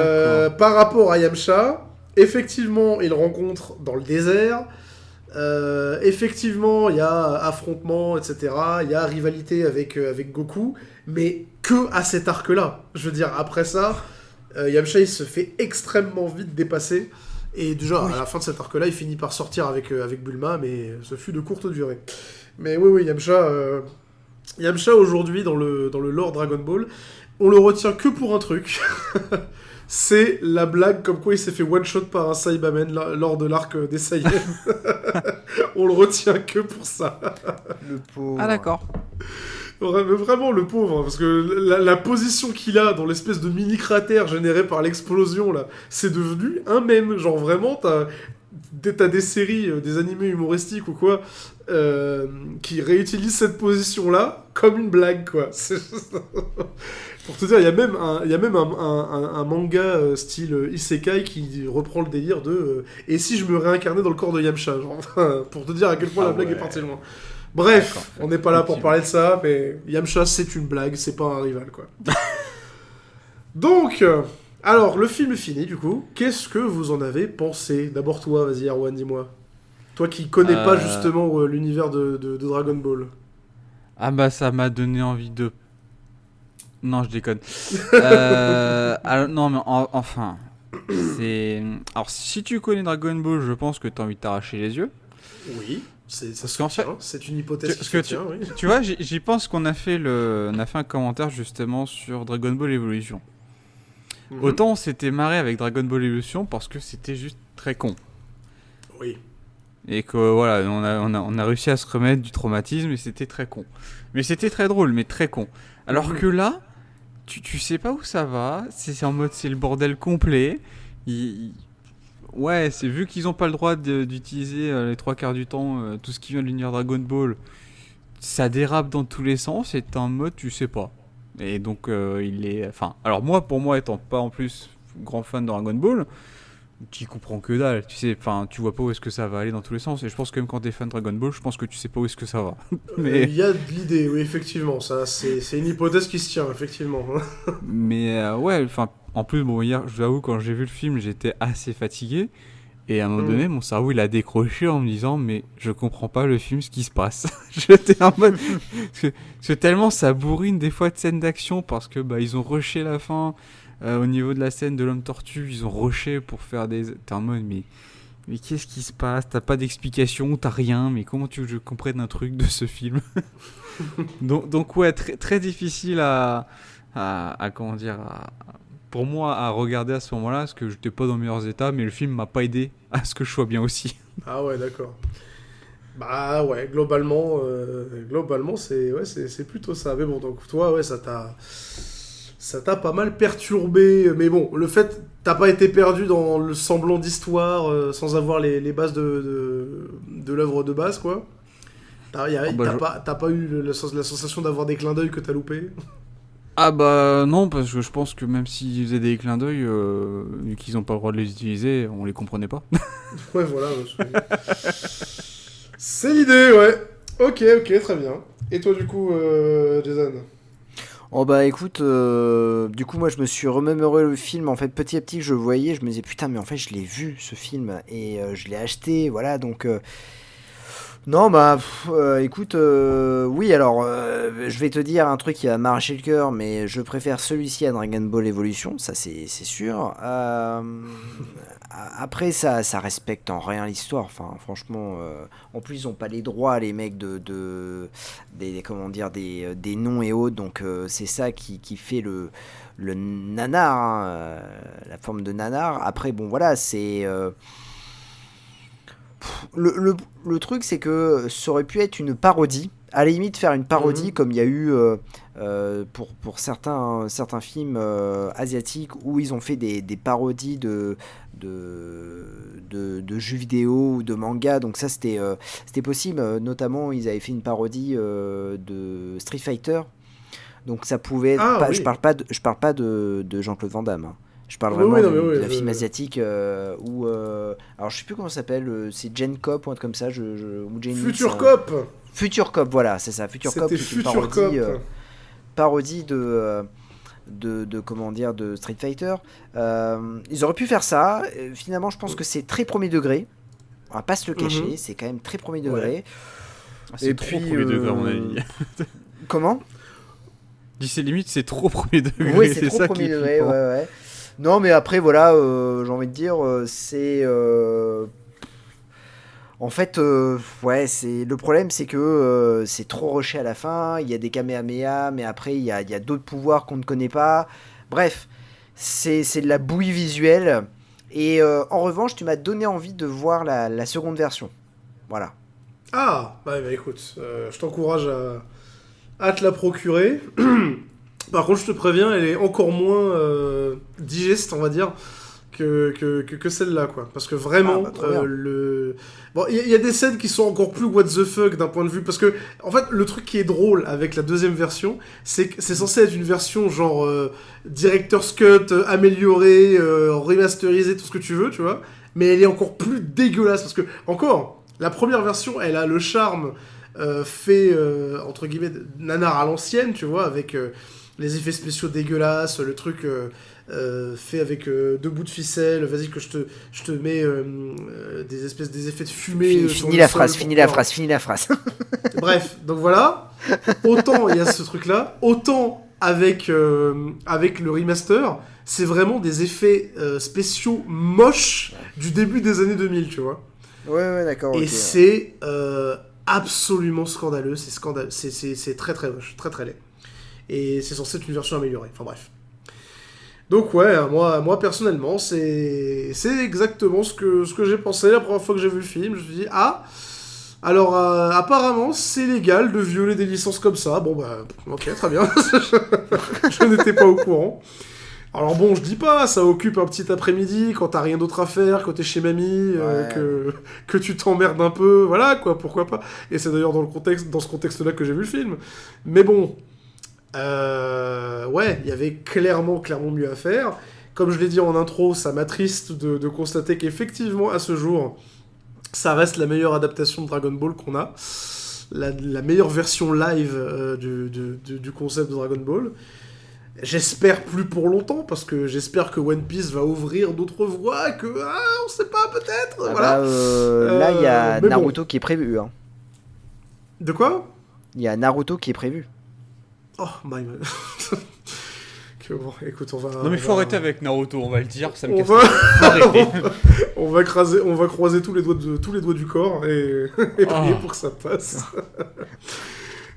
par rapport à Yamcha, effectivement, il rencontre dans le désert. Effectivement, il y a affrontement, etc. Il y a rivalité avec Goku, mais que à cet arc-là. Je veux dire, après ça, Yamcha il se fait extrêmement vite dépasser. Et déjà, à la fin de cet arc-là, il finit par sortir avec Bulma, mais ce fut de courte durée. Mais oui, Yamcha aujourd'hui, dans le lore Dragon Ball, on le retient que pour un truc. C'est la blague comme quoi il s'est fait one-shot par un Saibamen lors de l'arc des Saiyans. On le retient que pour ça.
Le pauvre.
Ah d'accord.
Vraiment le pauvre, parce que la position qu'il a dans l'espèce de mini-cratère généré par l'explosion, là, c'est devenu un mème. Genre vraiment, t'as des séries, des animés humoristiques ou quoi, qui réutilisent cette position-là comme une blague, quoi. Pour te dire, il y a même un manga style Isekai qui reprend le délire de et si je me réincarnais dans le corps de Yamcha, genre, pour te dire à quel point la blague est partie loin. Bref, on n'est pas là pour parler de ça, mais Yamcha c'est une blague, c'est pas un rival, quoi. Donc, alors le film est fini du coup. Qu'est-ce que vous en avez pensé? D'abord toi, vas-y Erwan, dis-moi. Toi qui connais pas justement l'univers de Dragon Ball.
Ah bah ça m'a donné envie de... Non, je déconne. Alors, non, mais enfin, c'est... Alors, si tu connais Dragon Ball, je pense que t'as envie de t'arracher les yeux.
Oui, ça
parce qu'en fait,
c'est une hypothèse qui se tient, oui.
Tu vois, j'y pense qu'on a fait un commentaire justement sur Dragon Ball Evolution. Mm-hmm. Autant on s'était marré avec Dragon Ball Evolution parce que c'était juste très con.
Oui.
Et que voilà, on a réussi à se remettre du traumatisme et c'était très con. Mais c'était très drôle, mais très con. Alors que là, tu sais pas où ça va, c'est en mode c'est le bordel complet. Ouais, c'est vu qu'ils ont pas le droit d'utiliser les 3/4 du temps tout ce qui vient de l'univers Dragon Ball, ça dérape dans tous les sens et t'es en mode tu sais pas. Et donc alors pour moi étant pas en plus grand fan de Dragon Ball, tu comprends que dalle, tu sais, enfin, tu vois pas où est-ce que ça va aller dans tous les sens. Et je pense que même quand t'es fan de Dragon Ball, je pense que tu sais pas où est-ce que ça va.
Mais il y a de l'idée, oui, effectivement. Ça, c'est une hypothèse qui se tient, effectivement.
Mais ouais, enfin, en plus, bon, hier, je vous avoue, quand j'ai vu le film, j'étais assez fatigué. Et à un moment donné, mon cerveau, il a décroché en me disant, mais je comprends pas le film, ce qui se passe. J'étais en mode... parce que tellement ça bourrine des fois de scènes d'action, parce que ils ont rushé la fin... au niveau de la scène de l'homme tortue, ils ont rushé pour faire des... T'es en mode, mais qu'est-ce qui se passe? T'as pas d'explication, t'as rien, mais comment tu veux que je comprenne un truc de ce film? donc ouais, très, très difficile à comment dire, pour moi à regarder à ce moment-là, parce que j'étais pas dans les meilleurs états, mais le film m'a pas aidé à ce que je sois bien aussi.
Ah ouais, d'accord. Bah ouais, globalement c'est plutôt ça. Mais bon, donc toi, ouais, ça t'a pas mal perturbé, mais bon, le fait, t'as pas été perdu dans le semblant d'histoire sans avoir les bases de l'œuvre de base, quoi. T'as pas eu la sensation d'avoir des clins d'œil que t'as loupé?
Ah bah non, parce que je pense que même s'ils faisaient des clins d'œil, vu qu'ils n'ont pas le droit de les utiliser, on les comprenait pas.
Ouais, voilà. C'est l'idée, ouais. Ok, très bien. Et toi, du coup, Jason?
Oh bah écoute, du coup moi je me suis remémoré le film, en fait petit à petit que je le voyais, je me disais putain mais en fait je l'ai vu ce film, et je l'ai acheté, voilà, donc non bah écoute, oui alors je vais te dire un truc qui va m'arracher le cœur, mais je préfère celui-ci à Dragon Ball Evolution, ça c'est sûr. Après ça respecte en rien l'histoire, enfin franchement, en plus ils ont pas les droits les mecs des comment dire des noms et autres, donc c'est ça qui fait le nanar, hein, la forme de nanar. Après bon voilà, c'est le truc, c'est que ça aurait pu être une parodie. À la limite, faire une parodie comme il y a eu pour certains films asiatiques où ils ont fait des parodies de jeux vidéo ou de manga. Donc ça, c'était possible. Notamment, ils avaient fait une parodie de Street Fighter. Donc ça pouvait être...
Ah
Je
oui.
parle pas de Jean-Claude Van Damme, hein. Je parle
Oui,
vraiment
oui, non, mais oui,
d'un film asiatique où... alors je sais plus comment ça s'appelle, c'est Gen Cop ou un truc comme ça, ou Gen X,
Future Cop.
Future Cop, voilà, c'est ça, Future Cop,
C'était
qui est une
Future Cop.
parodie de comment dire, de Street Fighter. Ils auraient pu faire ça, finalement je pense que c'est très premier degré, on va pas se le cacher, c'est quand même très premier degré.
Ah, c'est
Et
trop
puis,
premier degré à mon avis.
Comment?
Je dis c'est limite, c'est trop premier degré.
Oui, c'est trop
ça
premier
qui est
degré,
flippant.
ouais. Non, mais après, voilà, j'ai envie de dire, c'est... en fait, ouais, le problème, c'est que c'est trop rushé à la fin, il y a des Kamehameha, mais après, il y a d'autres pouvoirs qu'on ne connaît pas. Bref, c'est de la bouillie visuelle. Et en revanche, tu m'as donné envie de voir la seconde version. Voilà.
Ah, bah écoute, je t'encourage à te la procurer. Par contre, je te préviens, elle est encore moins digeste, on va dire, que celle-là, quoi. Parce que
Ah,
vraiment,
bah, trop bien.
Bon, il y a des scènes qui sont encore plus what the fuck d'un point de vue... Parce que, en fait, le truc qui est drôle avec la deuxième version, c'est que c'est censé être une version genre Director's Cut, améliorée, remasterisée, tout ce que tu veux, tu vois. Mais elle est encore plus dégueulasse, parce que, encore, la première version, elle a le charme fait, entre guillemets, nanar à l'ancienne, tu vois, avec... les effets spéciaux dégueulasses, le truc fait avec deux bouts de ficelle, vas-y que je te mets des effets de fumée sur
Finis
le
la
sol
phrase,
pour
finis la
pouvoir-
phrase, finis la phrase.
Bref, donc voilà, autant il y a ce truc-là, autant avec le remaster, c'est vraiment des effets spéciaux moches du début des années 2000, tu vois.
Ouais, d'accord,
Et
ok.
c'est absolument scandaleux, c'est très très moche, très très laid. Et c'est censé être une version améliorée. Enfin bref. Donc ouais, moi personnellement, c'est exactement ce que j'ai pensé la première fois que j'ai vu le film. Je me suis dit, ah, alors apparemment c'est légal de violer des licences comme ça. Bon bah, ok, très bien. Je n'étais pas au courant. Alors bon, je dis pas, ça occupe un petit après-midi quand t'as rien d'autre à faire, quand t'es chez mamie,
Ouais.
que tu t'emmerdes un peu, voilà quoi, pourquoi pas. Et c'est d'ailleurs dans ce contexte-là que j'ai vu le film. Mais bon, ouais, il y avait clairement mieux à faire. Comme je l'ai dit en intro, ça m'attriste de constater qu'effectivement, à ce jour, ça reste la meilleure adaptation de Dragon Ball qu'on a. La meilleure version live du concept de Dragon Ball. J'espère plus pour longtemps, parce que j'espère que One Piece va ouvrir d'autres voies, que... Ah, on sait pas, peut-être,
Ah
voilà.
bah, là, il y a
mais bon.
Naruto qui est prévu, hein.
De quoi?
Il y a Naruto qui est prévu.
Oh, my... que bon, écoute, on va...
Non mais
on
faut
va-
arrêter avec Naruto, on va le dire, ça me
On
casse.
va...
Faut arrêter.
on va croiser tous les doigts du corps et prier
Oh.
pour que ça passe.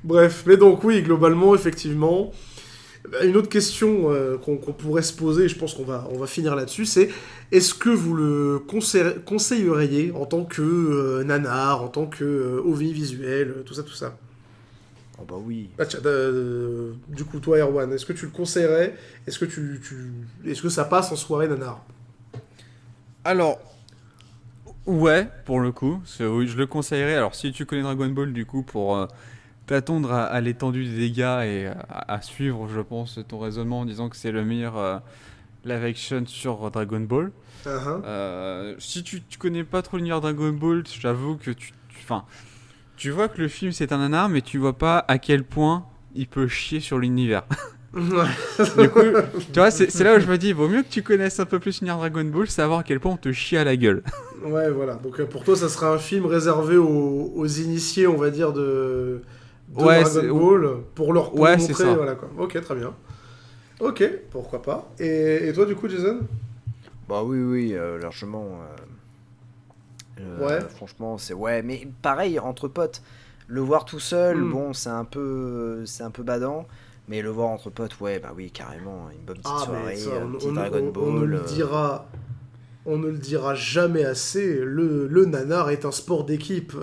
Bref, mais donc oui, globalement, effectivement, une autre question qu'on pourrait se poser, et je pense on va finir là-dessus, c'est est-ce que vous le conseilleriez en tant que nanar, en tant que OVI visuel, tout ça?
Oh bah oui.
Ah, tiens, du coup, toi, Erwan, est-ce que tu le conseillerais? Est-ce que est-ce que ça passe en soirée nanar?
Alors, ouais, pour le coup, oui, je le conseillerais. Alors si tu connais Dragon Ball du coup pour t'attendre à l'étendue des dégâts et à suivre, je pense, ton raisonnement en disant que c'est le meilleur live action sur Dragon Ball. Si tu connais pas trop l'univers Dragon Ball, j'avoue que tu vois que le film c'est un nanar, mais tu vois pas à quel point il peut chier sur l'univers. Du coup, tu vois, c'est là où je me dis, vaut mieux que tu connaisses un peu plus l'univers Dragon Ball, savoir à quel point on te chie à la gueule.
Ouais, voilà. Donc pour toi, ça sera un film réservé aux initiés, on va dire, de Dragon Ball, pour leur montrer.
C'est ça.
Voilà, quoi. Ok, très bien. Ok, pourquoi pas. Et toi, du coup, Jason ?
Bah oui, largement.
Ouais.
Franchement, c'est... Ouais, mais pareil, entre potes, le voir tout seul, bon, c'est un peu badant. Mais le voir entre potes, ouais, bah oui, carrément, une bonne petite soirée, un petit Dragon Ball.
On ne le dira jamais assez, le nanar est un sport d'équipe.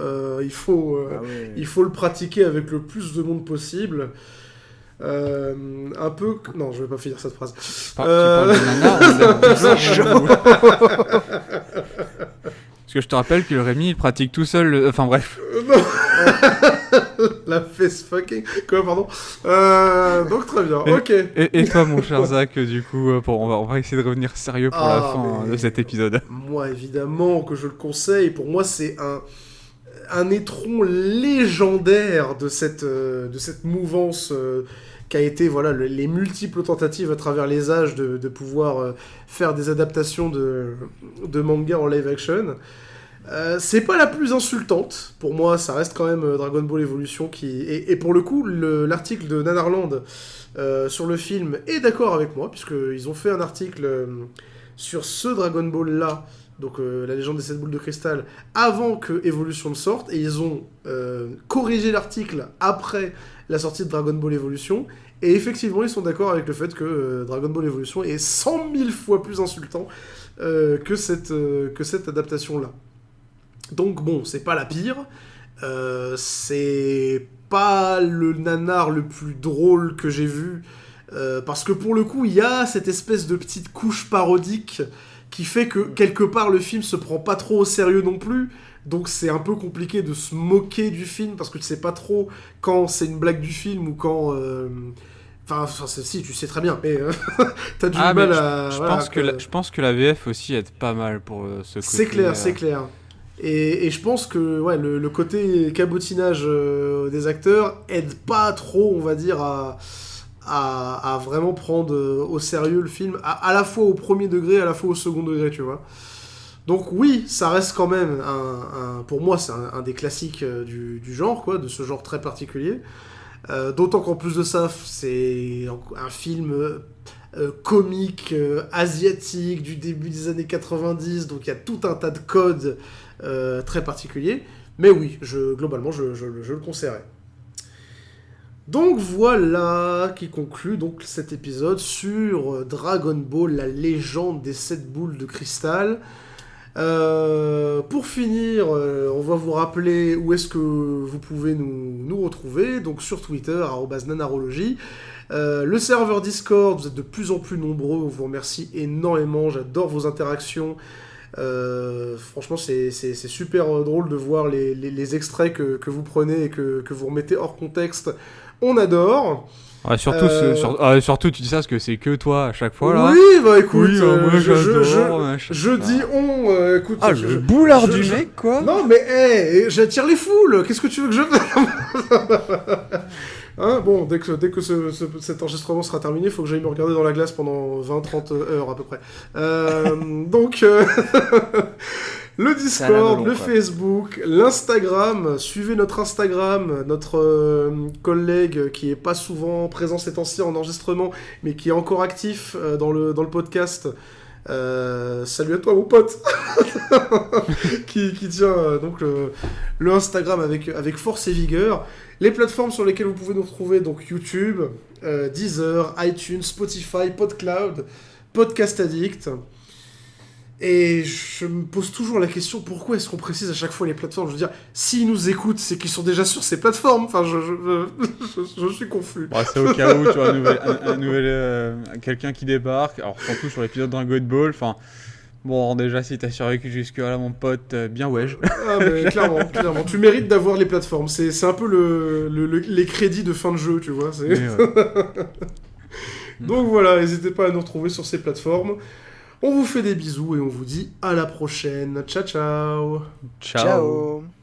Il faut le pratiquer avec le plus de monde possible. Un peu... Non, je vais pas finir cette phrase.
Tu parles de nanar, Parce que je te rappelle que Rémi, il pratique tout seul... Enfin bref.
Non. La face fucking... Quoi, pardon. Donc très bien, ok.
Et toi, mon cher Zach, du coup, on va essayer de revenir sérieux pour la fin de cet épisode.
Moi, évidemment, que je le conseille. Pour moi, c'est un étron légendaire de cette mouvance qui a été les multiples tentatives à travers les âges de pouvoir faire des adaptations de manga en live action. C'est pas la plus insultante. Pour moi, ça reste quand même Dragon Ball Evolution qui... Et pour le coup, l'article de Nanarland sur le film est d'accord avec moi, puisqu'ils ont fait un article sur ce Dragon Ball-là, donc la légende des 7 boules de cristal, avant que Evolution ne sorte, et ils ont corrigé l'article après la sortie de Dragon Ball Evolution, et effectivement, ils sont d'accord avec le fait que Dragon Ball Evolution est 100 000 fois plus insultant que cette adaptation-là. Donc bon, c'est pas la pire, c'est pas le nanar le plus drôle que j'ai vu, parce que pour le coup, il y a cette espèce de petite couche parodique qui fait que quelque part le film se prend pas trop au sérieux non plus, donc c'est un peu compliqué de se moquer du film, parce que tu sais pas trop quand c'est une blague du film ou quand... Enfin, si, tu sais très bien, mais t'as du mal à...
Je pense que la VF aussi aide pas mal pour ce côté...
C'est clair. Et je pense que le côté cabotinage des acteurs aide pas trop, on va dire, à vraiment prendre au sérieux le film, à la fois au premier degré, à la fois au second degré, tu vois. Donc oui, ça reste quand même, pour moi, c'est un des classiques du genre, quoi, de ce genre très particulier. D'autant qu'en plus de ça, c'est un film comique, asiatique, du début des années 90, donc il y a tout un tas de codes très particuliers. Mais oui, globalement, je le conseillerais. Donc voilà qui conclut donc cet épisode sur Dragon Ball, la légende des 7 boules de cristal. Pour finir, on va vous rappeler où est-ce que vous pouvez nous retrouver. Donc sur Twitter, @nanarologie. Le serveur Discord, vous êtes de plus en plus nombreux, on vous remercie énormément, j'adore vos interactions. Franchement, c'est super drôle de voir les extraits que vous prenez et que vous remettez hors contexte. On adore.
Ouais, surtout, tu dis ça parce que c'est que toi à chaque fois là.
Oui, bah écoute,
moi j'adore.
Je dis écoute.
Le boulard du mec, quoi.
Non, mais j'attire les foules. Qu'est-ce que tu veux que je fasse? Hein, bon, dès que cet enregistrement sera terminé, il faut que j'aille me regarder dans la glace pendant 20-30 heures à peu près. Donc, le Discord, le Facebook, l'Instagram. Suivez notre Instagram, notre collègue qui est pas souvent présent ces temps-ci en enregistrement, mais qui est encore actif dans le podcast. Salut à toi mon pote qui tient donc le Instagram avec force et vigueur. Les plateformes sur lesquelles vous pouvez nous retrouver, donc YouTube, Deezer, iTunes, Spotify, PodCloud, Podcast Addict. Et je me pose toujours la question, pourquoi est-ce qu'on précise à chaque fois les plateformes? Je veux dire, s'ils nous écoutent, c'est qu'ils sont déjà sur ces plateformes. Enfin, je suis confus.
Bon, c'est au cas où, tu vois, quelqu'un qui débarque, alors surtout sur l'épisode Dragon Ball, enfin... Bon, déjà, si t'as survécu jusque-là, mon pote, bien ouais.
Ah, mais clairement, clairement. Tu mérites d'avoir les plateformes. C'est un peu les crédits de fin de jeu, tu vois. Donc voilà, n'hésitez pas à nous retrouver sur ces plateformes. On vous fait des bisous et on vous dit à la prochaine. Ciao, ciao.
Ciao.
Ciao.